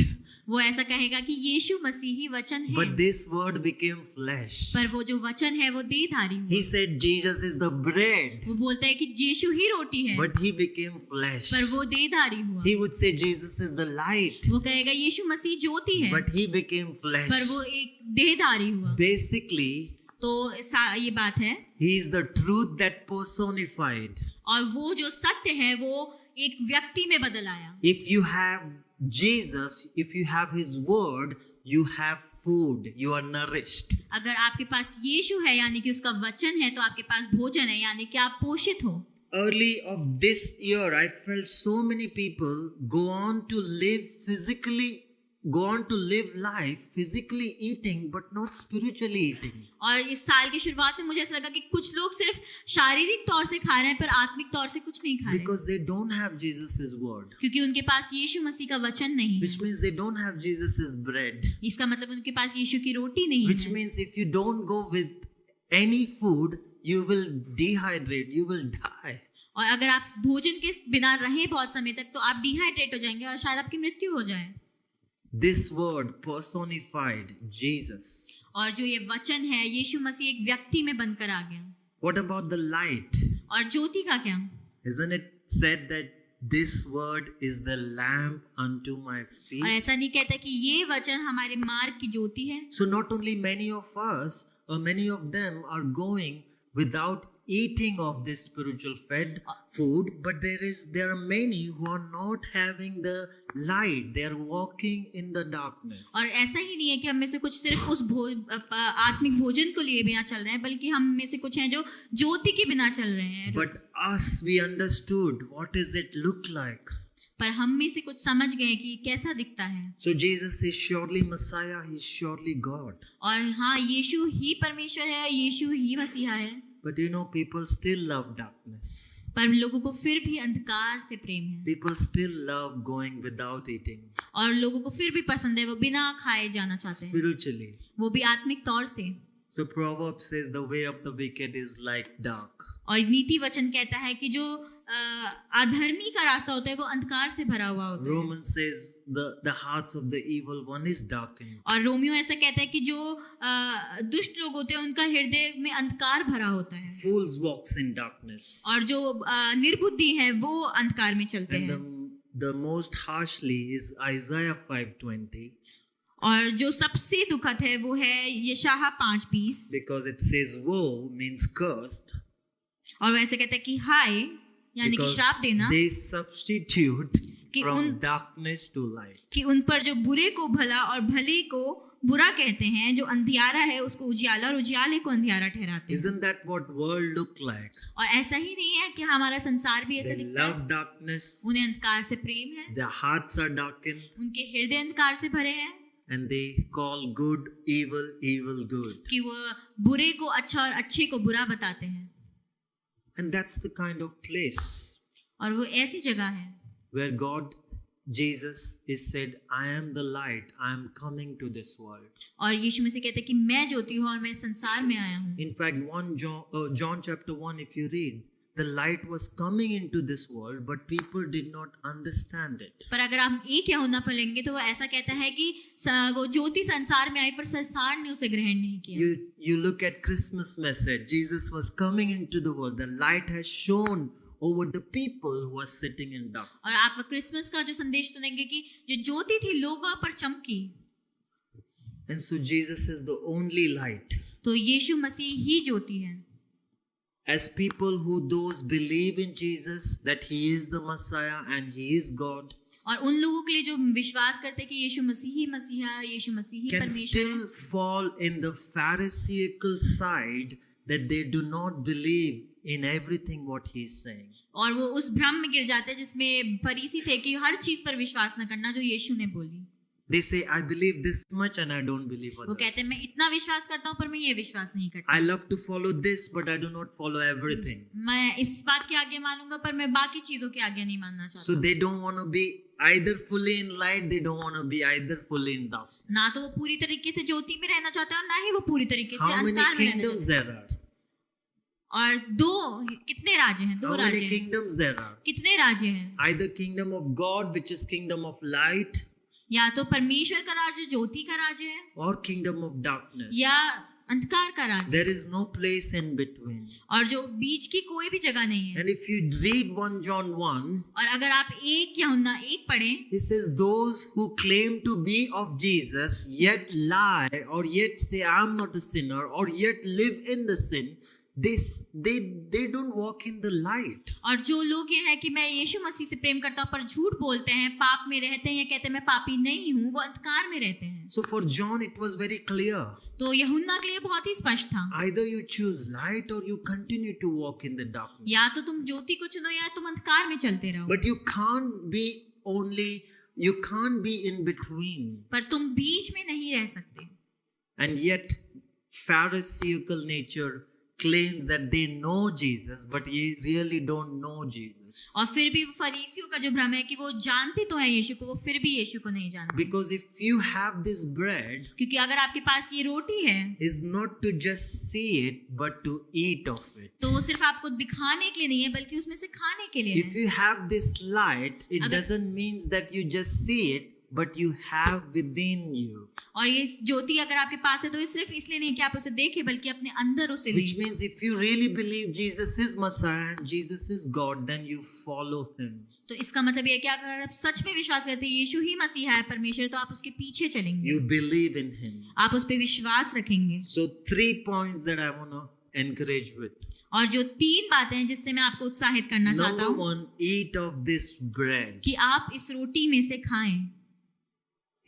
वो ऐसा कहेगा कि यीशु मसीह ही वचन है। But this word became flesh. पर वो जो वचन है वो देहधारी He हुआ। said Jesus is the bread. वो बोलता है कि यीशु ही रोटी है, But he became flesh. पर वो देहधारी हुआ। He would say Jesus is the light. वो कहेगा यीशु मसीह ज्योति है, But he became flesh. पर वो एक देहधारी हुआ। Basically, तो ये बात है, he is the truth that personified. और वो जो सत्य है वो एक व्यक्ति में बदल आया। If you have Jesus, if you have his word, you have food, you are nourished. अगर आपके पास यीशु है यानी कि उसका वचन है, तो आपके पास भोजन है यानी कि आप पोषित हो। Early of this year, I felt so many people go on to live life physically eating but not spiritually eating. और इस साल की शुरुआत में मुझे ऐसा लगा कि कुछ लोग सिर्फ शारीरिक तौर से खा रहे हैं पर आत्मिक तौर से कुछ नहीं खा रहे, Because they don't have Jesus' word. क्योंकि उनके पास यीशु मसीह का वचन नहीं है। Which means they don't have Jesus' bread. इसका मतलब उनके पास यीशु की रोटी नहीं Which है, means if you don't go with any food, you will dehydrate, you will die. और अगर आप भोजन के बिना रहें बहुत समय तक तो आप डिहाइड्रेट हो जाएंगे और शायद आपकी मृत्यु हो जाए। This word personified Jesus. और जो ये वचन है यीशु मसीह एक व्यक्ति में बनकर आ गया। What about the light? और ज्योति का क्या? Isn't it said that this word is the lamp unto my और feet? ऐसा नहीं कहता कि ये वचन हमारे मार्ग की ज्योति है। So not only many of us or many of them are going without eating of this spiritual food, but there are many who are not having the light. They are walking in the darkness. और ऐसा ही नहीं है कि हम में से कुछ सिर्फ उस आत्मिक भोजन को लिए बिना चल रहे हैं, बल्कि हम में से कुछ हैं जो ज्योति के बिना चल रहे हैं। But us, we understood what does it look like. पर हम में से कुछ समझ गए कि कैसा दिखता है। So Jesus is surely Messiah. He is surely God. और हाँ, यीशु ही परमेश्वर है, यीशु ही मसीहा है। But you know, people still love darkness. पर लोगों को फिर भी अंधकार से प्रेम है। People still love going without eating. और लोगों को फिर भी पसंद है, वो बिना खाए जाना चाहते हैं, Spiritually. वो भी आत्मिक तौर से। So Proverbs says the way of the wicked is like dark. और नीति वचन कहता है कि जो अधर्मी का रास्ता होता है वो अंधकार से भरा हुआ होता है। Romans says the hearts of the evil one is darkened. और रोमियो ऐसा कहता है कि जो दुष्ट लोग होते हैं उनका हृदय में अंधकार भरा होता है। Fools walks in darkness. और जो निर्बुद्धि है वो अंधकार में चलते And हैं। the most harshly is Isaiah 5:20. और जो सबसे दुखद है वो है यशायाह 5:20, Because it says woe means cursed. और वैसे कहता है कि हाय यानी कि Because श्राप देना, they substitute कि from उन- darkness to light. कि उन पर जो बुरे को भला और भले को बुरा कहते हैं, जो अंधियारा है उसको उजियाला और उजियाले को अंधियारा ठहराते हैं। Isn't that what world look like? और ऐसा ही नहीं है कि हमारा संसार भी ऐसा They दिखता है। love darkness. उन्हें अंधकार से प्रेम है, Their hearts are darkened. उनके हृदय अंधकार से भरे हैं, And they call good evil, evil good. कि वो बुरे को अच्छा और अच्छे को बुरा बताते हैं। And that's the kind of place और वो ऐसी जगह है where God, Jesus, is said, I am the light, I am coming to this world. और यीशु मसीह कहते हैं कि मैं ज्योति हूँ और मैं संसार में आया हूँ। In fact, John chapter 1, if you read, the light was coming into this world, but people did not understand it. पर अगर हम एक यूहन्ना पढ़ेंगे तो वो ऐसा कहता है कि वो ज्योति संसार में आई पर संसार ने उसे ग्रहण नहीं किया। You look at Christmas message, Jesus was coming into the world, the light has shone over the people who are sitting in darkness. और आप क्रिसमस का जो संदेश सुनेंगे कि जो ज्योति थी लोगों पर चमकी। And so Jesus is the only light. तो यीशु मसीह ही ज्योति है। As people who those believe in Jesus, that he is the Messiah and he is God, और उन लोगों के लिए जो विश्वास करते हैं कि यीशु मसीह ही मसीहा, यीशु मसीह ही can परमेश्वर still है, fall in the Pharisaical side that they do not believe in everything what he is saying. और वो उस भ्रम में गिर जाते हैं जिसमें फरीसी थे कि हर चीज पर विश्वास न करना जो यीशु ने बोली। They say, I believe this much and I don't believe वो others. कहते हैं मैं इतना विश्वास करता हूँ पर मैं ये विश्वास नहीं करता। I love to follow this, but I do not follow everything. मैं इस बात की आज्ञा मानूंगा पर मैं बाकी चीजों की आज्ञा नहीं मानना So चाहता। they don't want to be either fully in light, they don't want to be either fully in darkness. ना तो वो पूरी तरीके से ज्योति में रहना चाहते हैं और ना ही वो पूरी तरीके से How many अंधकार में रहना kingdoms चाहते हैं। there are? और कितने राज्य हैं? दो How many राज्य हैं। kingdoms there are? कितने राज्य हैं? Either kingdom of God, which is kingdom of light, या तो परमेश्वर का राज्य ज्योति का राज्य है or kingdom of darkness. या अंधकार का राज्य, There is no place in between. और जो बीच की कोई भी जगह नहीं है। And if you read 1 John 1, और अगर आप 1 यूहन्ना 1 पढ़ें, he says, those who claim to be of Jesus yet lie or yet say, I am not a sinner, or yet live in the sin, they don't walk in the light. और जो लोग ये है कि मैं यीशु मसीह से प्रेम करता हूँ पर झूठ बोलते हैं, पाप में रहते हैं या कहते हैं मैं पापी नहीं हूँ, वो अंधकार में रहते हैं। So for John it was very clear. तो यूहन्ना के लिए बहुत ही स्पष्ट था, Either you choose light or you continue to walk in the darkness. या तो तुम ज्योति को चुनो या तुम अंधकार में चलते रहो। But you can't be in between. पर तुम बीच में नहीं रह सकते। And yet Pharisaical nature claims that they know Jesus, but they really don't know Jesus. और फिर भी वो फरीसियों का जो भ्रम है कि वो जानते तो हैं यीशु को, वो फिर भी यीशु को नहीं जानते। Because if you have this bread, क्योंकि अगर आपके पास ये रोटी है is not to just see it, but to eat of it. तो वो सिर्फ आपको दिखाने के लिए नहीं है बल्कि उसमें से खाने के लिए If है। you have this light, it अगर- doesn't mean that you just see it, but you have within you. और ये ज्योति अगर आपके पास है तो ये सिर्फ इसलिए नहीं कि आप उसे देखें बल्कि अपने अंदर उसे Which देखें। means if you really believe Jesus is Messiah, Jesus is God, then you follow him. तो इसका मतलब ये है कि अगर आप सच में विश्वास करते हैं यीशु ही मसीहा है परमेश्वर, तो आप उसके पीछे चलेंगे, You believe in him. आप उस पर विश्वास रखेंगे। So 3 points that I want to encourage with. और जो 3 बातें हैं जिससे मैं आपको उत्साहित करना चाहता Number हूँ 1, eat of this bread. कि आप इस रोटी में से खाएं,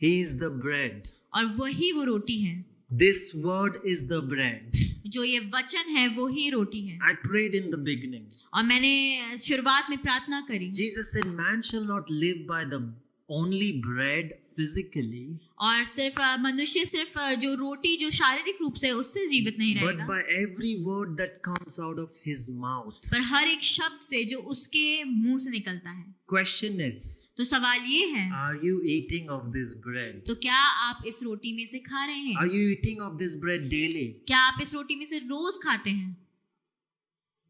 He is the bread. और वही वो रोटी है। This word is the bread. जो ये वचन है वो ही रोटी है। I prayed in the beginning. और मैंने शुरुआत में प्रार्थना करी Jesus said, man shall not live by the only bread physically, और सिर्फ मनुष्य सिर्फ जो रोटी जो शारीरिक रूप से उससे जीवित नहीं but रहेगा, by every word that comes out of his mouth. पर हर एक शब्द से जो उसके मुंह से निकलता है। Question is, तो सवाल ये है, are you eating of this bread? तो क्या आप इस रोटी में से खा रहे हैं? Are you eating of this bread daily? क्या आप इस रोटी में से रोज खाते हैं?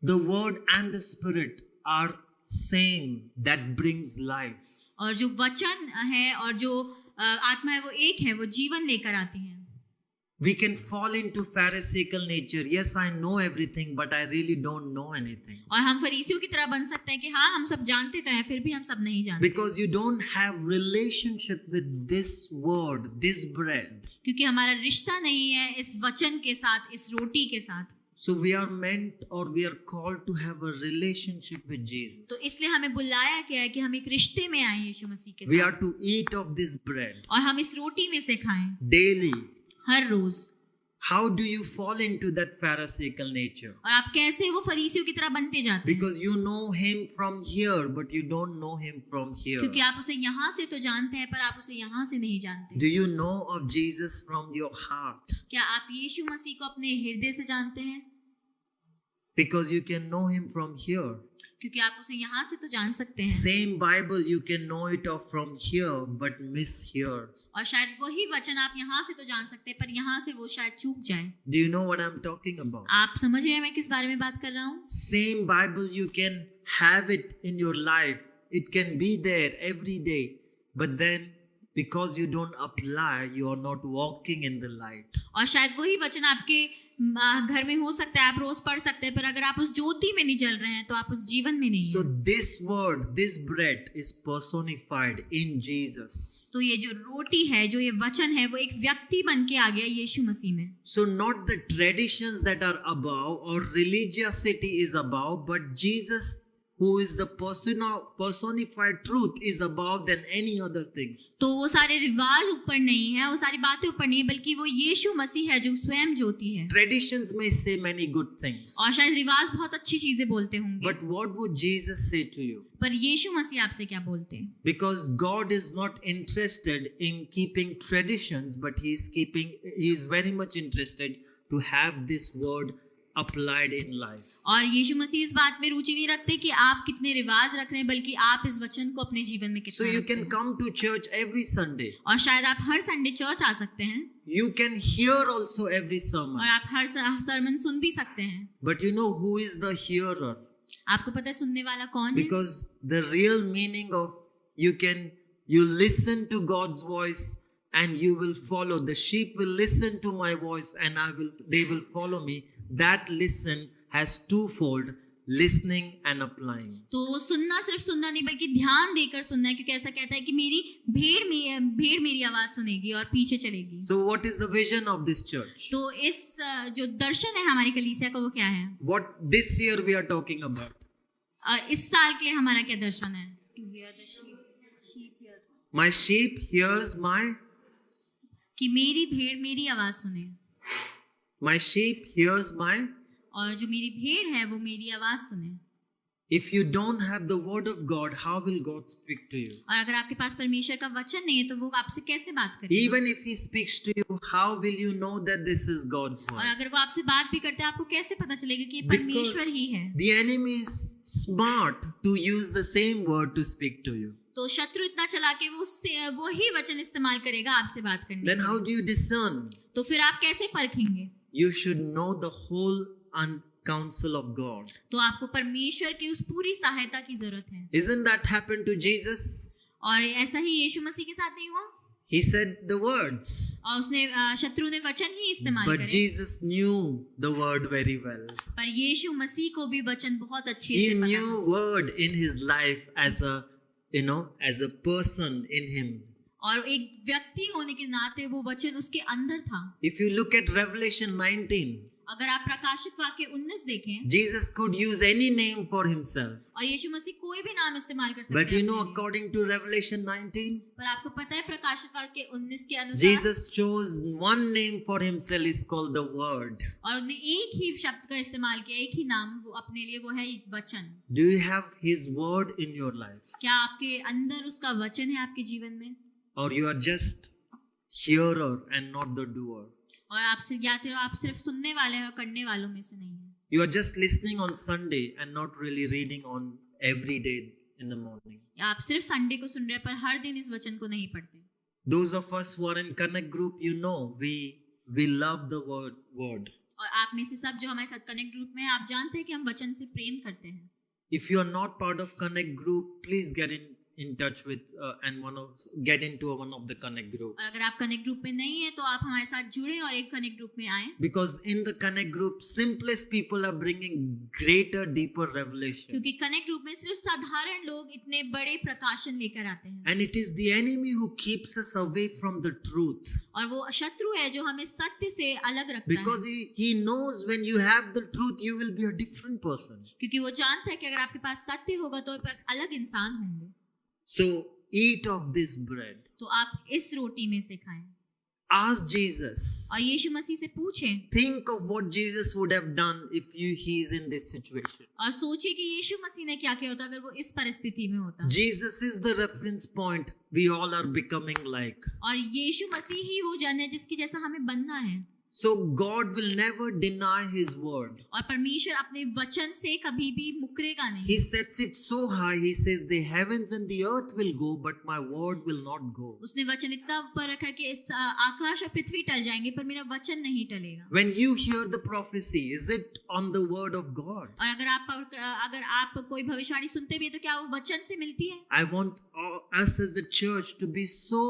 The word and the spirit are same, that brings life. और जो वचन है और जो आत्मा है वो एक है, वो जीवन लेकर आती है। We can fall into pharisaical nature. Yes, I know everything, but I really don't know anything. और हम फरीसियों की तरह बन सकते हैं कि हाँ हम सब जानते तो हैं फिर भी हम सब नहीं जानते, Because you don't have relationship with this word, this bread. क्योंकि हमारा रिश्ता नहीं है इस वचन के साथ, इस रोटी के साथ। So we are meant or we are called to have a relationship with Jesus. तो इसलिए हमें बुलाया गया है कि हम एक रिश्ते में आए यीशु मसीह के We साथ, are to eat of this bread और हम इस रोटी में से खाएं daily. Her rose. How do you fall into that pharisaical nature? और आप कैसे वो फरीसियों की तरह बनते जाते हैं? Because you know him from here, but you don't know him from here. क्योंकि आप उसे यहाँ से तो जानते हैं पर आप उसे यहाँ से नहीं जानते। Do you know of Jesus from your heart? क्या आप यीशु मसीह को अपने हृदय से जानते हैं? Because you can know him from here. क्योंकि आप उसे यहाँ से तो जान सकते हैं, Same Bible you can know it of from here, but miss here. और शायद वही वचन आप यहाँ से तो जान सकते हैं पर यहाँ से वो शायद चूक जाए। Do you know what I'm talking about? आप समझ रहे हैं मैं किस बारे में बात कर रहा हूँ? Same Bible you can have it in your life. It can be there every day. But then because you don't apply, you are not walking in the light. और शायद वही वचन आपके घर में हो सकता है, आप रोज पढ़ सकते हैं, पर अगर आप उस ज्योति में नहीं जल रहे हैं तो आप उस जीवन में नहीं So हैं। this word, this bread is personified in Jesus. तो ये जो रोटी है, जो ये वचन है, वो एक व्यक्ति बन के आ गया यीशु मसीह में। So not the traditions that are above or religiosity is above, but Jesus, who is the personified truth, is above than any other things. तो वो सारे रिवाज ऊपर नहीं है, वो सारी बातें ऊपर नहीं है, बल्कि वो यीशु मसीह है जो स्वयं ज्योति है। Traditions may say many good things, और शायद रिवाज बहुत अच्छी चीजें बोलते होंगे, but what would Jesus say to you? पर यीशु मसीह आपसे क्या बोलते हैं? Because God is not interested in keeping traditions, but He is very much interested to have this word applied in life. और यीशु मसीह इस बात में रुचि नहीं रखते कि आप कितने रिवाज रख रहे हैं, बल्कि आप इस वचन को अपने जीवन में So कितना you रखते can हैं। come to church every Sunday. और शायद आप हर संडे चर्च आ सकते हैं, You can hear also every sermon. और आप हर सरमन सुन भी सकते हैं। But you know who is the hearer? आपको पता है सुनने वाला कौन है? Because the real meaning of you listen to God's voice and you will follow. The sheep will listen to my voice and they will follow me. That listen has twofold, listening and applying. तो सुनना सिर्फ सुनना नहीं बल्कि ध्यान देकर सुनना है, क्योंकि ऐसा कहता है कि मेरी भेड़ मेरी आवाज सुनेगी और पीछे चलेगी। So what is the vision of this church? तो इस जो दर्शन है हमारी कलीसिया का वो क्या है? What this year we are talking about? और इस साल के लिए हमारा क्या दर्शन है? My sheep hears my कि मेरी भेड़ मेरी आवाज सुने, My sheep hears my. और जो मेरी भेड़ है वो मेरी आवाज सुने। If you don't have the word of God, how will God speak to you? और अगर आपके पास परमेश्वर का वचन नहीं है तो वो आपसे कैसे बात करेगा? Even if he speaks to you, how will you know that this is God's और word? अगर वो आपसे बात भी करते हैं आपको कैसे पता चलेगा कि ये Because परमेश्वर ही है? the enemy is smart to use the same word to speak to you. तो शत्रु इतना चला के वो उससे वही वचन इस्तेमाल करेगा आपसे बात करने Then के how लिए। do you discern? तो फिर आप कैसे परखेंगे? You should know the whole counsel of God. तो आपको परमेश्वर की उस पूरी सहायता की जरूरत है। Isn't that happened to Jesus? और ऐसा ही यीशु मसीह के साथ नहीं हुआ? He said the words, और उसने शत्रु ने वचन ही इस्तेमाल but करे। Jesus knew the word very well. पर यीशु मसीह को भी वचन बहुत अच्छे He से पता knew था। word in his life as a person in him. और एक व्यक्ति होने के नाते वो वचन उसके अंदर था। If you look at Revelation 19, अगर आप प्रकाशित वाक्य 19 देखें, Jesus could use any name for himself. और यीशु मसीह कोई भी नाम इस्तेमाल कर सकते But you हैं know, अपने लिए। according to Revelation 19, पर आपको पता है प्रकाशित वाक्य 19 के अनुसार Jesus chose one name for himself, is called the Word. और उन्होंने एक ही शब्द का इस्तेमाल किया, एक ही नाम वो अपने लिए, वो है एक वचन। Do you have his word in your life? क्या आपके अंदर उसका वचन है आपके जीवन में? Or you are just hearer and not the doer? और आप सिर्फ या तो आप सिर्फ सुनने वाले हैं और करने वालों में से नहीं है। You are just listening on Sunday and not really reading on every day in the morning. या आप सिर्फ संडे को सुन रहे हैं पर हर दिन इस वचन को नहीं पढ़ते। Those of us who are in Connect group, you know, we love the word. और आप में से सब जो हमारे साथ कनेक्ट ग्रुप में हैं, आप जानते हैं कि हम वचन से प्रेम करते हैं। If you are not part of Connect group, please get in touch with get into one of the Connect group. और अगर आप कनेक्ट ग्रुप में नहीं है तो आप हमारे साथ जुड़े और एक कनेक्ट ग्रुप में आए, Because in the Connect group, simplest people are bringing greater, deeper क्योंकि revelations. कनेक्ट ग्रुप में सिर्फ साधारण लोग इतने बड़े प्रकाशन लेकर आते हैं। And it is the enemy who keeps us away from the truth. और वो शत्रु है जो हमें सत्य से अलग रखता Because है, he knows when you have the truth, you will be a different person. क्योंकि वो जानता है कि अगर आपके पास सत्य होगा तो आप एक अलग इंसान होंगे। So eat of this bread. तो आप इस रोटी में से खाएं Ask Jesus. और यीशु मसीह से पूछें Think of what Jesus would have done if he is in this situation. और सोचिए कि यीशु मसीह ने क्या किया होता अगर वो इस परिस्थिति में होता। Jesus is the reference point we all are becoming like. और यीशु मसीह ही वो जन है जिसकी जैसा हमें बनना है। So God will never deny his word. और परमेश्वर अपने वचन से कभी भी मुकरेगा नहीं। He sets it so high. He says the heavens and the earth will go, but my word will not go. उसने वचन इतना ऊपर रखा कि इस आकाश और पृथ्वी टल जाएंगे पर मेरा वचन नहीं टलेगा। When you hear the prophecy, is it on the word of God? और अगर आप कोई भविष्यवाणी सुनते भी हैं तो क्या वो वचन से मिलती है? I want us as a church to be so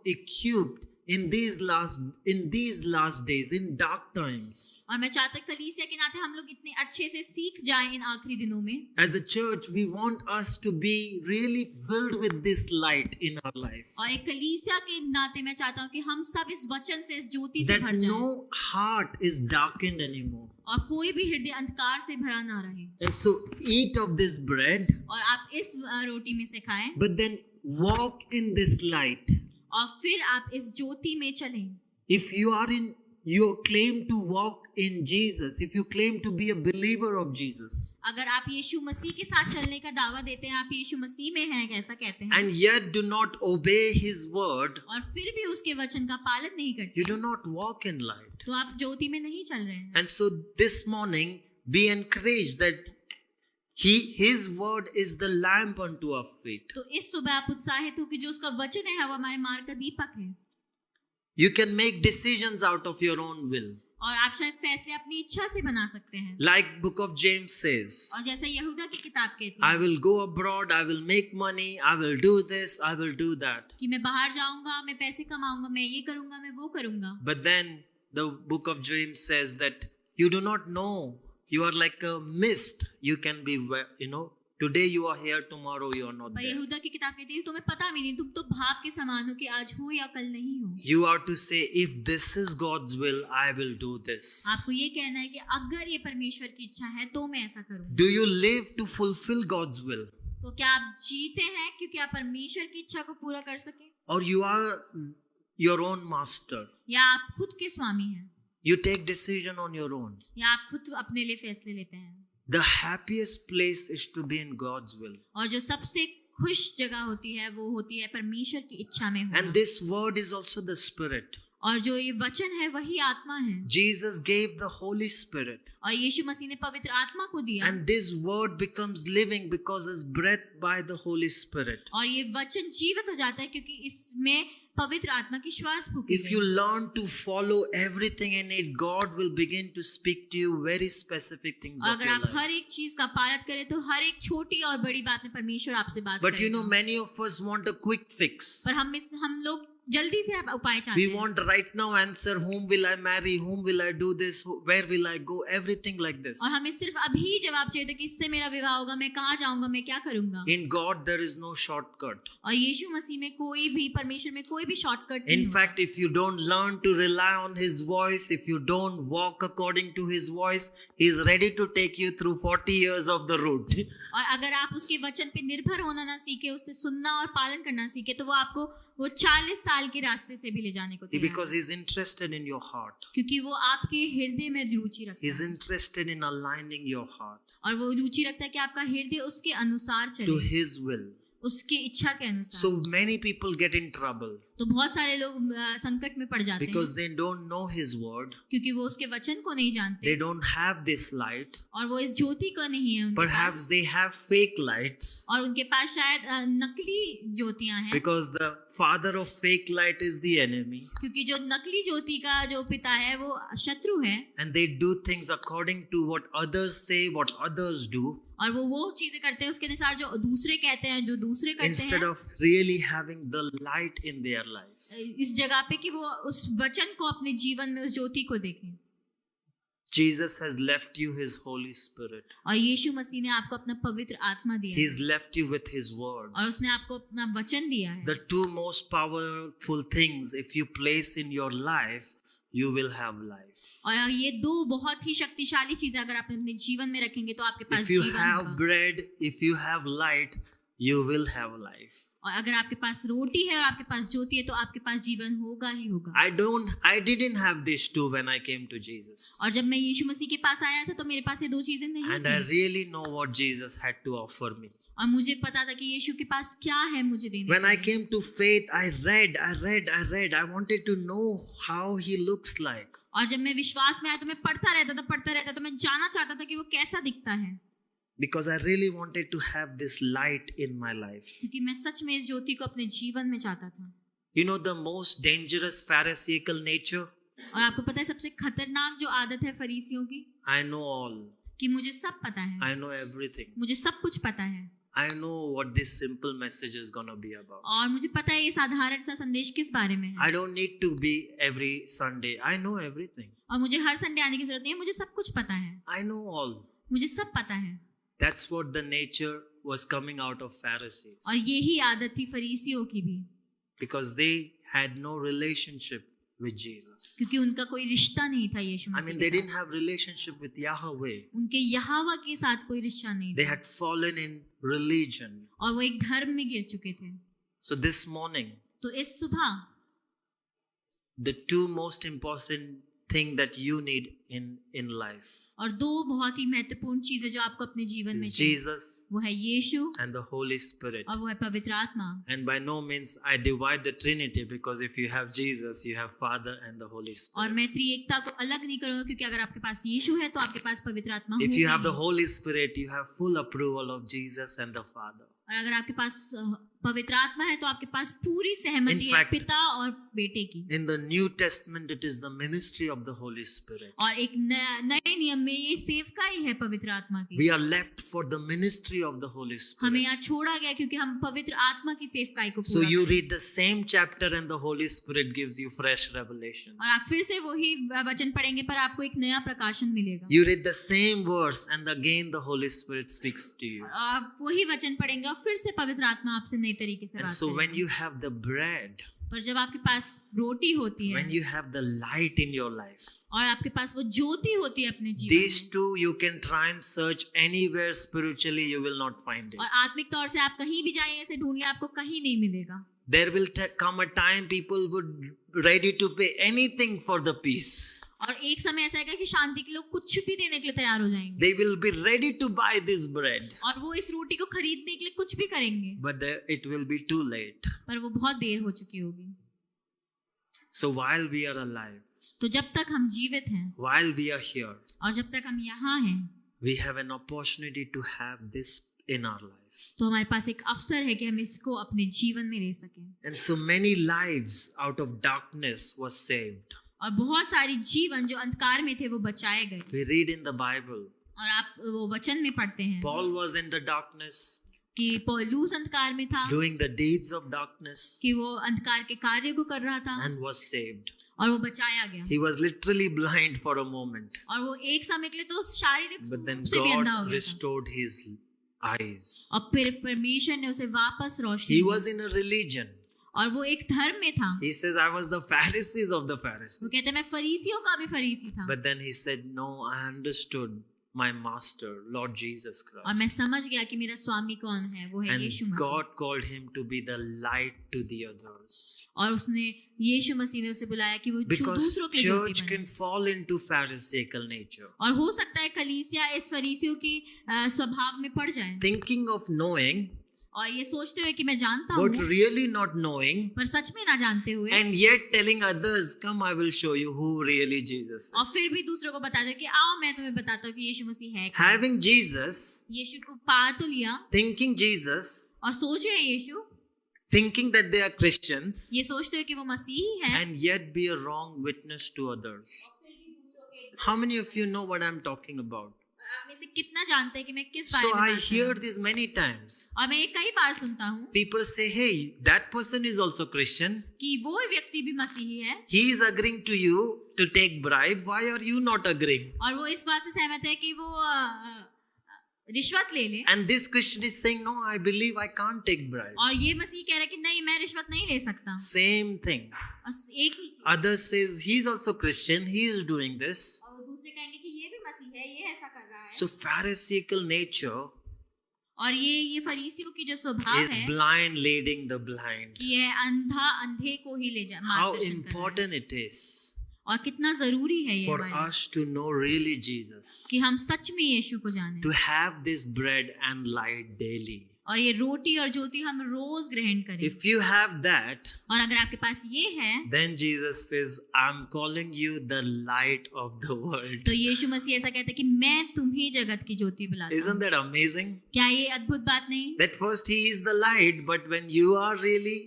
equipped in these last days, in dark times. और मैं चाहता हूं कलीसिया के नाते हम लोग इतने अच्छे से सीख जाएं इन आखिरी दिनों में। As a church, we want us to be really filled with this light in our life. और एक कलीसिया के नाते मैं चाहता हूं कि हम सब इस वचन से, इस ज्योति से That भर जाएं no heart is darkened anymore. और कोई भी हृदय अंधकार से भरा ना रहे। And so eat of this bread, और आप इस रोटी में से खाएं but then walk in this light. और फिर आप इस ज्योति में चलें। If you claim to walk in Jesus, if you claim to be a believer of Jesus, अगर आप यीशु मसीह के साथ चलने का दावा देते हैं, आप यीशु मसीह में हैं, ऐसा कहते हैं, and yet do not obey his word, और फिर भी उसके वचन का पालन नहीं करते, you do not walk in light. तो आप ज्योति में नहीं चल रहे हैं। And so this morning, be encouraged that his word is the lamp unto our feet. तो इस सुबह आप उत्साहित हो कि जो उसका वचन है वो हमारे मार्ग का दीपक है। You can make decisions out of your own will. और आप शायद फैसले अपनी इच्छा से बना सकते हैं। Like book of James says, और जैसे यहूदा की किताब कहती I है will go abroad, I will make money, I will do this, I will do that. कि मैं बाहर जाऊंगा, मैं पैसे कमाऊंगा, मैं ये करूंगा, मैं वो करूंगा। But then the book of James says that you do not know. You are like a mist. You can be, today you are here, tomorrow you are not पर there. यहूदा की किताब कहती है तुम्हें पता भी नहीं, तुम तो भाप के समान हो कि आज हो या कल नहीं हो। You are to say, if this is God's will, I will do this. आपको ये कहना है कि अगर ये परमेश्वर की इच्छा है तो मैं ऐसा करूंगा। Do you live to fulfill God's will? तो क्या आप जीते हैं क्योंकि आप परमेश्वर की इच्छा को पूरा कर सके, Or you are your own master? या आप खुद के स्वामी हैं, You take decision on your own. या आप खुद अपने लिए फैसले लेते हैं। The happiest place is to be in God's will. और जो सबसे खुश जगह होती है वो होती है परमेश्वर की इच्छा में होना। And this word is also the Spirit. और जो ये वचन है वही आत्मा है। Jesus gave the Holy Spirit. और यीशु मसीह ने पवित्र आत्मा को दिया। And this word becomes living because it's breathed by the Holy Spirit. और ये वचन जीवित हो जाता है क्योंकि इसमें पवित्र आत्मा की श्वास फूकी If you learn to follow everything in it, God will begin to speak to you very specific things और of अगर your आप life. हर एक चीज का पालन करें तो हर एक छोटी और बड़ी बात में परमेश्वर आपसे बात But you know, करेगा। many of us want a quick fix. पर हम लोग जल्दी से उपाय चाहते We हैं। want right now answer. Whom will I marry? Whom will I do this? Where will I go? Everything like this. और हमें सिर्फ अभी जवाब चाहिए था कि इससे मेरा विवाह होगा, मैं कहाँ जाऊंगा, मैं क्या करूंगा। In God, there is no shortcut. और यीशु मसीह में कोई भी, परमेश्वर में कोई भी शॉर्टकट नहीं In होता। fact, if you don't learn to rely on His voice, if you don't walk according to His voice, He is ready to take you through 40 years of the route. और अगर आप उसके वचन पे निर्भर होना ना सीखे, उससे सुनना और पालन करना सीखे, तो वो आपको वो 40 साल के रास्ते से भी ले जाने को तैयार Because है। He's interested in your heart. क्योंकि वो आपके हृदय में रुचि रखता He's है interested in aligning your heart और वो रुचि रखता है कि आपका हृदय उसके अनुसार to चले, His will. उसके इच्छा के अनुसार। So many people get in trouble तो बहुत सारे लोग संकट में पड़ जाते because हैं they don't know His word. क्योंकि वो उसके वचन को नहीं जानते They don't have this light. और वो इस ज्योति को नहीं है उनके पास, Perhaps they have fake lights और उनके पास शायद नकली ज्योतियां हैं, because the father of fake light is the enemy. क्योंकि जो नकली ज्योति का जो पिता है वो शत्रु है And they do things according to what others say, what others do, और वो चीजें करते हैं उसके अनुसार जो दूसरे कहते हैं, जो दूसरे करते instead हैं, of really having the light in their life. इस जगह पे कि वो उस वचन को अपने जीवन में, उस ज्योति को देखें। Jesus has left you His Holy Spirit. और यीशु मसीह ने आपको अपना पवित्र आत्मा दिया है He's left you with His word. और उसने आपको अपना वचन दिया है। The two most powerful things, if you place in your life, you will have life. और ये दो बहुत ही शक्तिशाली चीजें अगर आप अपने जीवन में रखेंगे तो आपके पास If you जीवन have होगा। bread, if you have light, you will have life. और अगर आपके पास रोटी है और आपके पास ज्योति है तो आपके पास जीवन होगा ही होगा। I didn't have these two when I came to Jesus. और जब मैं यीशु मसीह के पास आया था तो मेरे पास ये दो चीजें नहीं And I थी really know what Jesus had to offer me. और मुझे पता था कि यीशु के पास क्या है मुझे देने When I के लिए। came to faith, I read. I wanted to know how He looks like. और जब मैं विश्वास में आया तो मैं पढ़ता रहता तो मैं जानना चाहता था कि वो कैसा दिखता है, Because I really wanted to have this light in my life. क्योंकि मैं सच में इस ज्योति को अपने जीवन में चाहता था। You know the most dangerous Pharisaical nature? और आपको पता है सबसे खतरनाक जो आदत है फरीसियों की, I know all. कि मुझे सब पता है, I know everything. मुझे सब कुछ पता है I know what this simple message is gonna be about. और मुझे पता है ये साधारण सा संदेश किस बारे में है I don't need to be every Sunday. I know everything. और मुझे हर संडे आने की जरूरत नहीं है, मुझे सब कुछ पता है, I know all. मुझे सब पता है। That's what the nature was coming out of Pharisees. और यही आदत थी फरीसियों की भी, Because they had no relationship with Jesus. क्योंकि उनका कोई रिश्ता नहीं था यीशु I मसीह mean, के they साथ। didn't have relationship with Yahweh. उनके यहोवा के साथ कोई रिश्ता नहीं They था had fallen in religion. और वो एक धर्म में गिर चुके थे। So this morning, तो इस सुबह the two most important thing that you need in life और दो बहुत ही महत्वपूर्ण चीजें जो आपको अपने जीवन में is चाहिए, Jesus वो है यीशु and the Holy Spirit. और वो है पवित्र आत्मा। And by no means I divide the Trinity, because if you have Jesus, you have Father and the Holy और Spirit. मैं त्रिएकता को अलग नहीं करूंगा, क्योंकि अगर आपके पास यीशु है तो आपके पास पवित्र आत्मा If you have the होगी। Holy Spirit, you have full approval of Jesus and the Father. और अगर आपके पास पवित्र आत्मा है तो आपके पास पूरी सहमति In है fact, पिता और बेटे की। In the New Testament, it is the ministry of the Holy Spirit. और एक नए नियम में ये सेवकाई है पवित्र आत्मा की। We are left for the ministry of the Holy हमें Spirit. यहाँ छोड़ा गया क्योंकि हम पवित्र आत्मा की सेवकाई को So पूरा you करें। read the same chapter and the Holy Spirit gives you fresh revelations. और आप फिर से वही वचन पढ़ेंगे पर आपको एक नया प्रकाशन मिलेगा। You read the same verse and again the Holy Spirit speaks to you. आप वही वचन पढ़ेंगे और फिर से पवित्र आत्मा आपसे नई तरीके से And बात so when करेगा। you have the bread, पर जब आपके पास रोटी होती है when you have the light in your life, और आपके पास वो ज्योति होती है अपने जीवन these में, two you can try and search anywhere spiritually, you will not find it. और आत्मिक तौर से आप कहीं भी जाइए ऐसे ढूंढ लिया आपको कहीं नहीं मिलेगा। There will come a time people would ready to pay anything for the peace. और एक समय ऐसा आएगा कि शांति के लोग कुछ भी देने के लिए तैयार हो जाएंगे They will be ready to buy this bread, और वो इस रोटी को खरीदने के लिए कुछ भी करेंगे, but it will be too late. पर वो बहुत देर हो चुकी होगी। So while we are alive, तो जब तक हम जीवित हैं while we are here, और जब तक हम यहाँ हैं, we have an opportunity to have this in our life. तो हमारे पास एक अवसर है कि हम इसको अपने जीवन में ले सकें। And so many lives out of darkness was saved. और बहुत सारे जीवन जो अंधकार में थे वो बचाए गए। We read in the Bible, और आप वो वचन में पढ़ते हैं Paul was in the darkness, कि पौलुस अंधकार में था, doing the deeds of darkness, कि वो अंधकार के कार्य को कर रहा था and was saved. और वो बचाया गया। He was literally blind for a moment, और वो एक समय के लिए तो शारीरिक but then रूप से भी अंधा हो God गया था। restored his eyes. और फिर परमेश्वर ने उसे वापस रोशनी He the. was in a religion. और वो एक धर्म में था। He says, I was the Pharisees of the Pharisees. वो कहते हैं मैं फरीसियों का भी फरीसी था। But then he said, no, I understood my master, Lord Jesus और मैं Christ. समझ गया कि मेरा स्वामी कौन है, वो है यीशु And Masih. God called him to be the light to the others. और उसने यीशु मसीह ने उसे बुलाया कि वो जो Because दूसरों के लिए ज्योति church बने। can fall into Pharisaical nature. और हो सकता है कलीसिया इस फरीसियों की स्वभाव में पड़ जाए Thinking of knowing, और ये सोचते हुए कि मैं जानता but हूँ, really not knowing, पर सच में ना जानते हुए, and yet telling others, come, I will show you who really Jesus और is. फिर भी दूसरों को बता दो कि आओ मैं तुम्हें बताता हूँ कि यीशु मसीह है क्या। Having Jesus, यीशु को पा तो लिया thinking Jesus, और सोच रहे हैं यीशु, thinking that they are Christians, ये सोचते हुए कि वो मसीही है, and yet be a wrong witness to others. How many of you know what I'm talking about? आप में से कितना जानते हैं कि मैं किस बारे So में I बात कर hear रहा हूँ? this many times. और मैं ये कई बार सुनता हूँ People say, hey, that person is also Christian. कि वो व्यक्ति भी मसीही है He is agreeing to you to take bribe. Why are you not agreeing? और वो इस बात से सहमत है कि वो रिश्वत ले ले, And this Christian is saying, no, I believe I can't take bribe. और ये मसीह कह रहा है कि नहीं मैं रिश्वत नहीं ले सकता। Same thing. और एक ही चीज, Others says, he's also Christian. He is doing this. और वो दूसरे कहेंगे कि ये भी मसीह है, ये ऐसा कर रहा है। So Pharisaical nature और ये फरीसियों की जो स्वभाव is है blind leading the blind. कि यह अंधा अंधे को ही ले जा How मार्गदर्शन कर रहा है। important it is और कितना जरूरी है ये for हमारे लिए us to know really Jesus, कि हम सच में यीशु को जाने to have this bread and light daily. और ये रोटी और ज्योति हम रोज ग्रहण करें। If you have that, और अगर आपके पास ये है then Jesus says, I'm calling you the light of the world. तो यीशु मसीह ऐसा कहता है कि मैं तुम्ही जगत की ज्योति बुलाता Isn't हूँ। that amazing? क्या ये अद्भुत बात नहीं? That first he is the light, but when you are really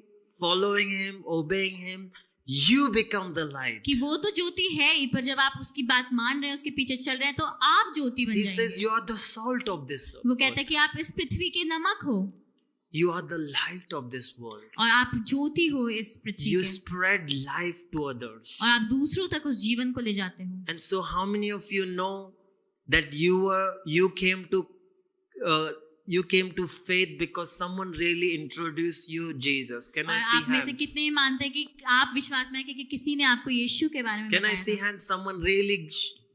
following him, obeying him, you become the light. कि वो तो ज्योति है ही, पर जब आप उसकी बात मान रहे हैं, उसके पीछे चल रहे हैं, तो आप ज्योति बन He says जाएंगे। you are the salt of this वो कहता world. है कि आप इस पृथ्वी के नमक हो You are the light of this world. और आप ज्योति हो इस पृथ्वी You के, spread life to others. और आप दूसरों तक उस जीवन को ले जाते हो। And so how many of you know that you came to faith because someone really introduced you Jesus? Can I और see आप में से hands? कितने मानते हैं कि आप विश्वास में हैं कि किसी ने आपको यीशु के बारे में Can I बताया see था? hands? Someone really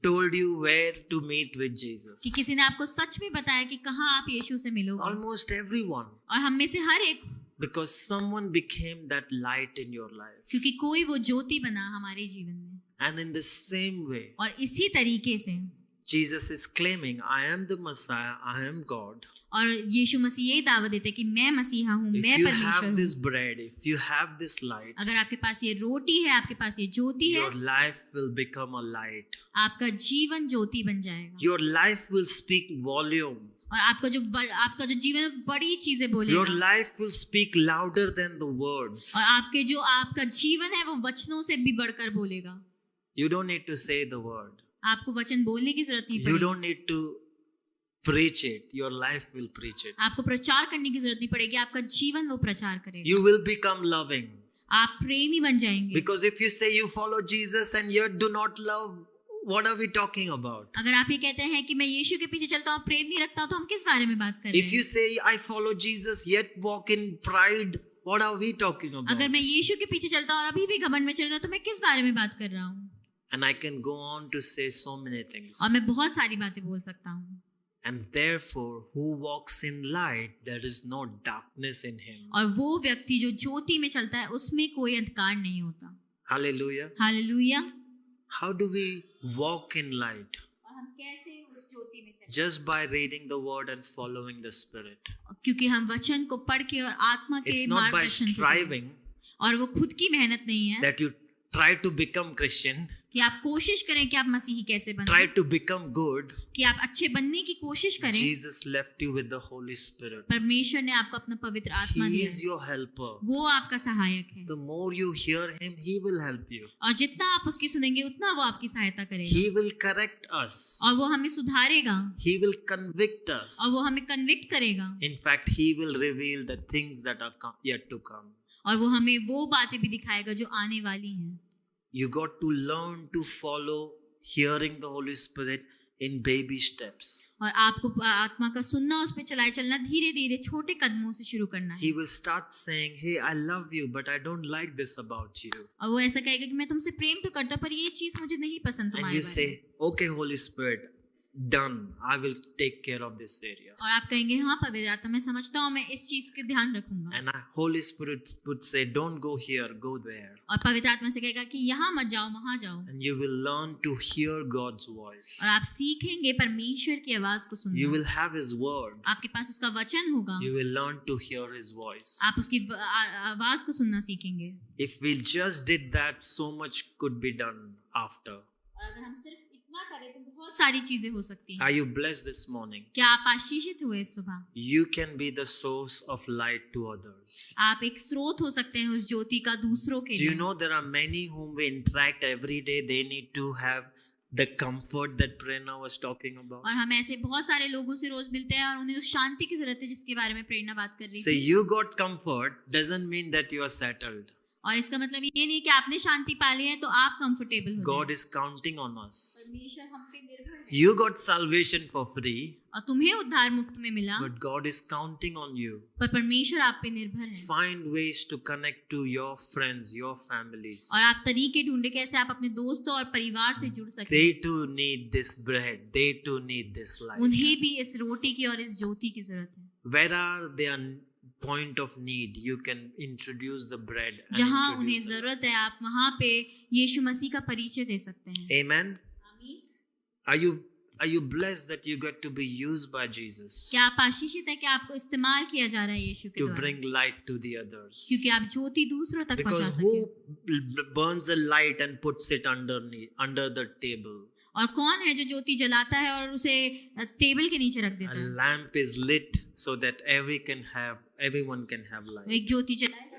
told you where to meet with Jesus. कि किसी ने आपको सच में बताया कि कहाँ आप यीशु से मिलोगे? Almost everyone. और हम में से हर एक, Because someone became that light in your life. क्योंकि कोई वो ज्योति बना हमारे जीवन में। And in the same way, और इसी तरीके से Jesus is claiming, I am the Messiah, I am God. और यीशु मसीह यही दावत देते हैं कि मैं मसीहा हूँ, If मैं you परमेश्वर have this हूँ। bread, if you have this light, अगर आपके पास ये रोटी है, आपके पास ये ज्योति है, your life will become a light. आपका जीवन ज्योति बन जाएगा Your life will speak volume. और आपका जो जीवन बड़ी चीजें Your बोलेगा life will speak louder than the words. और आपका जीवन है वो वचनों से भी बढ़कर बोलेगा। You don't need to say the word. आपको वचन बोलने की जरूरत नहीं You पड़ेगी, don't need to preach it. Your life will preach it. आपको प्रचार करने की जरूरत नहीं पड़ेगी, आपका जीवन वो प्रचार करेगा। You will become loving. आप प्रेमी बन जाएंगे। Because if you say you follow Jesus and yet do not love, what are we talking about? अगर आप ये कहते हैं कि मैं यीशु के पीछे चलता हूँ, प्रेम नहीं रखता हूँ, तो हम किस बारे में बात कर रहे If हैं? you say I follow Jesus yet walk in pride, what are we talking about? अगर मैं यीशु के पीछे चलता हूँ और अभी भी घमंड में चल रहा हूँ, तो मैं किस बारे में बात कर रहा हूँ? And I can go on to say so many things. और मैं बहुत सारी बातें बोल सकता हूँ। And therefore, who walks in light, there is no darkness in him. और वो व्यक्ति जो ज्योति में चलता है, उसमें कोई अंधकार नहीं होता। Hallelujah. Hallelujah. How do we walk in light? और हम कैसे उस ज्योति में चलें? Just by reading the word and following the Spirit. क्योंकि हम वचन को पढ़ के और आत्मा के It's not by मार्गदर्शन से चलें। striving और वो खुद की मेहनत नहीं है that you try to become Christian, कि आप कोशिश करें कि आप मसीही कैसे बने, try to become good. कि आप अच्छे बनने की कोशिश करें। Jesus left you with the Holy Spirit. परमेश्वर ने आपको अपना पवित्र आत्मा He दिया is है, your helper. वो आपका सहायक है। The more you hear Him, He will help you. और जितना आप उसकी सुनेंगे उतना वो आपकी सहायता करेगा He will correct us. और वो हमें सुधारेगा He will convict us. और वो हमें कन्विक्ट करेगा In fact, He will reveal the things that are yet to come. और वो हमें वो बातें भी दिखाएगा जो आने वाली हैं। You got to learn to follow hearing the Holy Spirit in baby steps. और आपको आत्मा का सुनना, उस पे चलाए चलना धीरे धीरे छोटे कदमों से शुरू करना है। He will start saying, "Hey, I love you, but I don't like this about you." और वो ऐसा कहेगा कि मैं तुमसे प्रेम तो करता पर ये चीज मुझे नहीं पसंद And तुम्हारे you बारे say, में। "Okay, Holy Spirit, done. I will take care of this area." और आप कहेंगे हाँ पवित्र आत्मा मैं समझता हूँ, मैं इस चीज के ध्यान रखूंगा। And Holy Spirit would say, "Don't go here, go there." और पवित्र आत्मा से कहेगा कि यहाँ मत जाओ वहां जाओ। And you will learn to hear God's voice. और आप सीखेंगे परमेश्वर की आवाज को You सुनना। will have His word. आपके पास उसका वचन होगा, You will learn to hear His voice. आप उसकी आवाज को सुनना सीखेंगे। If we just did that, so much could be done after. और अगर हम सिर्फ इतना करें तो बहुत सारी चीजें हो सकती हैं। Are you blessed this morning? क्या आप आशीषित हुए इस सुबह? You can be the source of light to others. आप एक स्रोत हो सकते हैं उस ज्योति का दूसरों के Do you लिए। know there are many whom we interact every day? They need to have the comfort that Prerna was talking about. और हम ऐसे बहुत सारे लोगों से रोज मिलते हैं और उन्हें उस शांति की जरूरत है जिसके बारे में प्रेरणा बात कर रही Say थी। you got comfort doesn't mean that you are settled. और इसका मतलब ये नहीं कि आपने शांति पा ली है तो आप कंफर्टेबल हो God जाएं। is counting on us. परमेश्वर हम पे निर्भर है। You got salvation for free, और तुम्हें उद्धार मुफ्त में मिला, but God is counting on you. पर परमेश्वर आप पे निर्भर है। Find ways to connect to your friends, your families. और आप तरीके ढूंढे कैसे आप अपने दोस्तों और परिवार से जुड़ सके। They too need this bread. They too need this light. उन्हें भी इस रोटी की और इस ज्योति की जरूरत है। Where are their point of need, you can introduce the bread. And जहाँ उन्हें introduce the जरूरत है आप वहाँ पे यीशु मसीह का परिचय दे सकते हैं। Amen. आमीन। Are you blessed that you get to be used by Jesus क्या आप आशीषित है कि आपको इस्तेमाल किया जा रहा है यीशु के to द्वारा, bring light to the others? क्योंकि आप ज्योति दूसरों तक पहुंचा Because सके। who burns a light and puts it under the table? और कौन है जो ज्योति जलाता है और उसे टेबल के नीचे रख देता A है? lamp is lit so that everyone can have वो light. एक ज्योति जलाए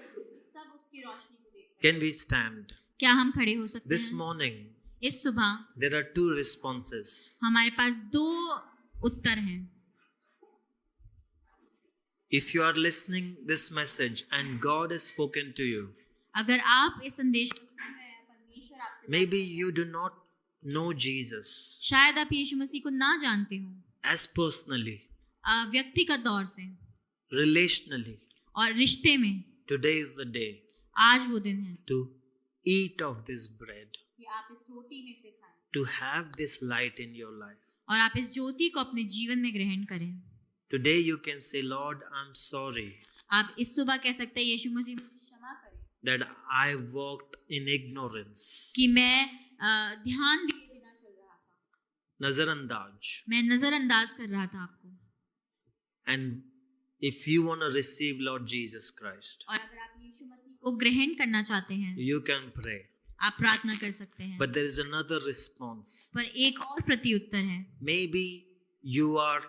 सब उसकी रोशनी को देख सके। Can we stand? क्या हम खड़े हो सकते This हैं? morning इस सुबह there are two responses. हमारे पास दो उत्तर हैं। If you are listening this message and God has spoken to you, अगर आप इस संदेश को सुन रहे हैं, परमेश्वर आपसे बात maybe कर रहा है, you do not know Jesus शायद आप यीशु मसीह को ना जानते हो as personally, व्यक्तिगत तौर से relationally. और रिश्ते में, Today is the day आज वो दिन है to eat of this bread, कि आप इस रोटी में से खाएं to have this light in your life. और आप इस ज्योति को अपने जीवन में ग्रहण करें। Today you can say, Lord, I'm sorry आप इस सुबह कह सकते हैं यीशु मसीह मुझे क्षमा करें that I walked in ignorance, कि मैं ध्यान दिए बिना चल रहा था, nazarandaj. मैं नजरअंदाज कर रहा था आपको। And if you want to receive Lord Jesus Christ, और अगर आप यीशु मसीह को ग्रहण करना चाहते हैं, you can pray. आप प्रार्थना कर सकते हैं। But there is another response. पर एक और प्रत्युत्तर है। Maybe you are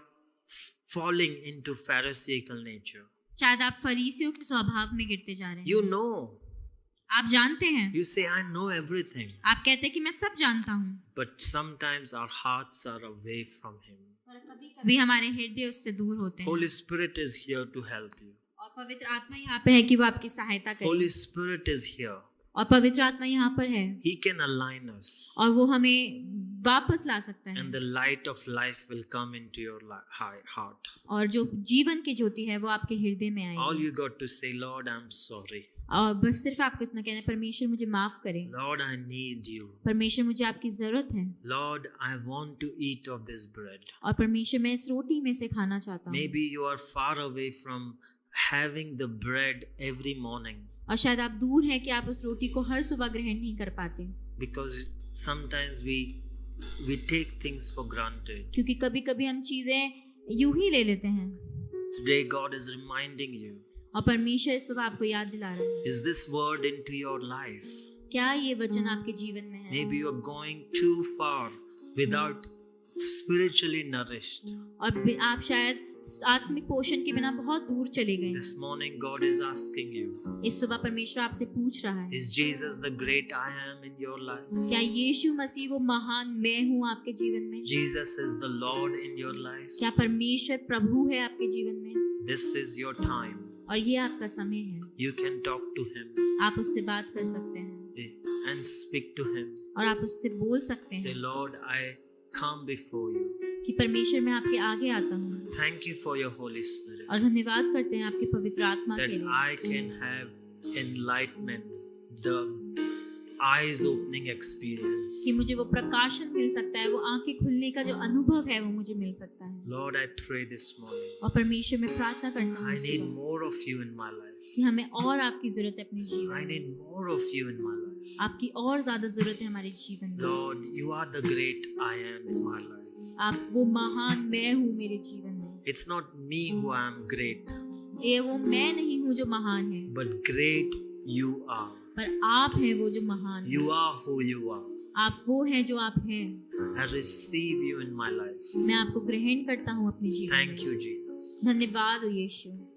falling into Pharisaical nature. शायद आप फरीसियों के स्वभाव में गिरते जा रहे हैं। You know, आप जानते हैं, you say, I know everything. आप कहते हैं कि मैं सब जानता हूँ, But sometimes our hearts are away from Him. पर कभी हमारे हृदय उससे दूर होते हैं। Holy Spirit is here to help you. और पवित्र आत्मा यहाँ पे है कि वो आपकी सहायता करे। Holy Spirit is here. और पवित्र आत्मा यहाँ पर है He can align us. और वो हमें वापस ला सकता है। And the light of life will come into your heart. और जो जीवन की ज्योति है वो आपके हृदय में All आएगी। you got to say, Lord, I'm sorry. और बस सिर्फ आपको इतना कहना है, परमेश्वर मुझे माफ करें, Lord, I need you. परमेश्वर मुझे आपकी जरूरत है, Lord, I want to eat of this bread. और परमेश्वर मैं इस रोटी में से खाना चाहता हूँ। Maybe you are far away from having the bread every morning और शायद आप दूर हैं कि आप उस रोटी को हर सुबह ग्रहण नहीं कर पाते, Because sometimes we take things for granted. क्योंकि कभी-कभी हम चीजें यूं ही ले लेते हैं। Today God is reminding you, और परमेश्वर इस सुबह आपको याद दिला रहा है। is this word into your life? क्या ये वचन आपके जीवन में है? Maybe you are going too far without spiritually nourished. और आप शायद आत्मिक पोषण के बिना बहुत दूर चले गए। This morning God is asking you, इस सुबह परमेश्वर आपसे पूछ रहा है, is Jesus the great I am in your life? क्या यीशु मसीह वो महान मैं हूँ आपके जीवन में? Jesus is the Lord in your life? क्या परमेश्वर प्रभु है आपके जीवन में? This is your time. और ये आपका समय है। You can talk to Him आप उससे बात कर सकते हैं and speak to Him. और आप उससे बोल सकते Say, हैं Lord, I come before you. कि परमेश्वर मैं आपके आगे आता हूँ। Thank you for your Holy Spirit, और धन्यवाद करते हैं आपके पवित्र आत्मा के that लिए I can have enlightenment, the eyes opening experience. कि मुझे वो प्रकाशन मिल सकता है, वो आंखें खुलने का जो अनुभव है वो मुझे मिल सकता है। Lord, I pray this morning, और परमेश्वर में प्रार्थना करता हूँ I इस need सुबह more of you in my life. कि हमें और आपकी जरूरत है अपने I जीवन में। need more of you in my life. आपकी और ज्यादा जरूरत है हमारे जीवन में। Lord, you are the great I am in my life. आप वो महान मैं हूँ मेरे जीवन में। It's not me who I am great, ये वो मैं नहीं हूँ जो महान है, but great you are. पर आप हैं वो जो महान है। You are who you are. आप वो हैं जो आप हैं। I receive you in my life. मैं आपको ग्रहण करता हूँ अपने जीवन में। Thank you, Jesus. धन्यवाद हो यीशु।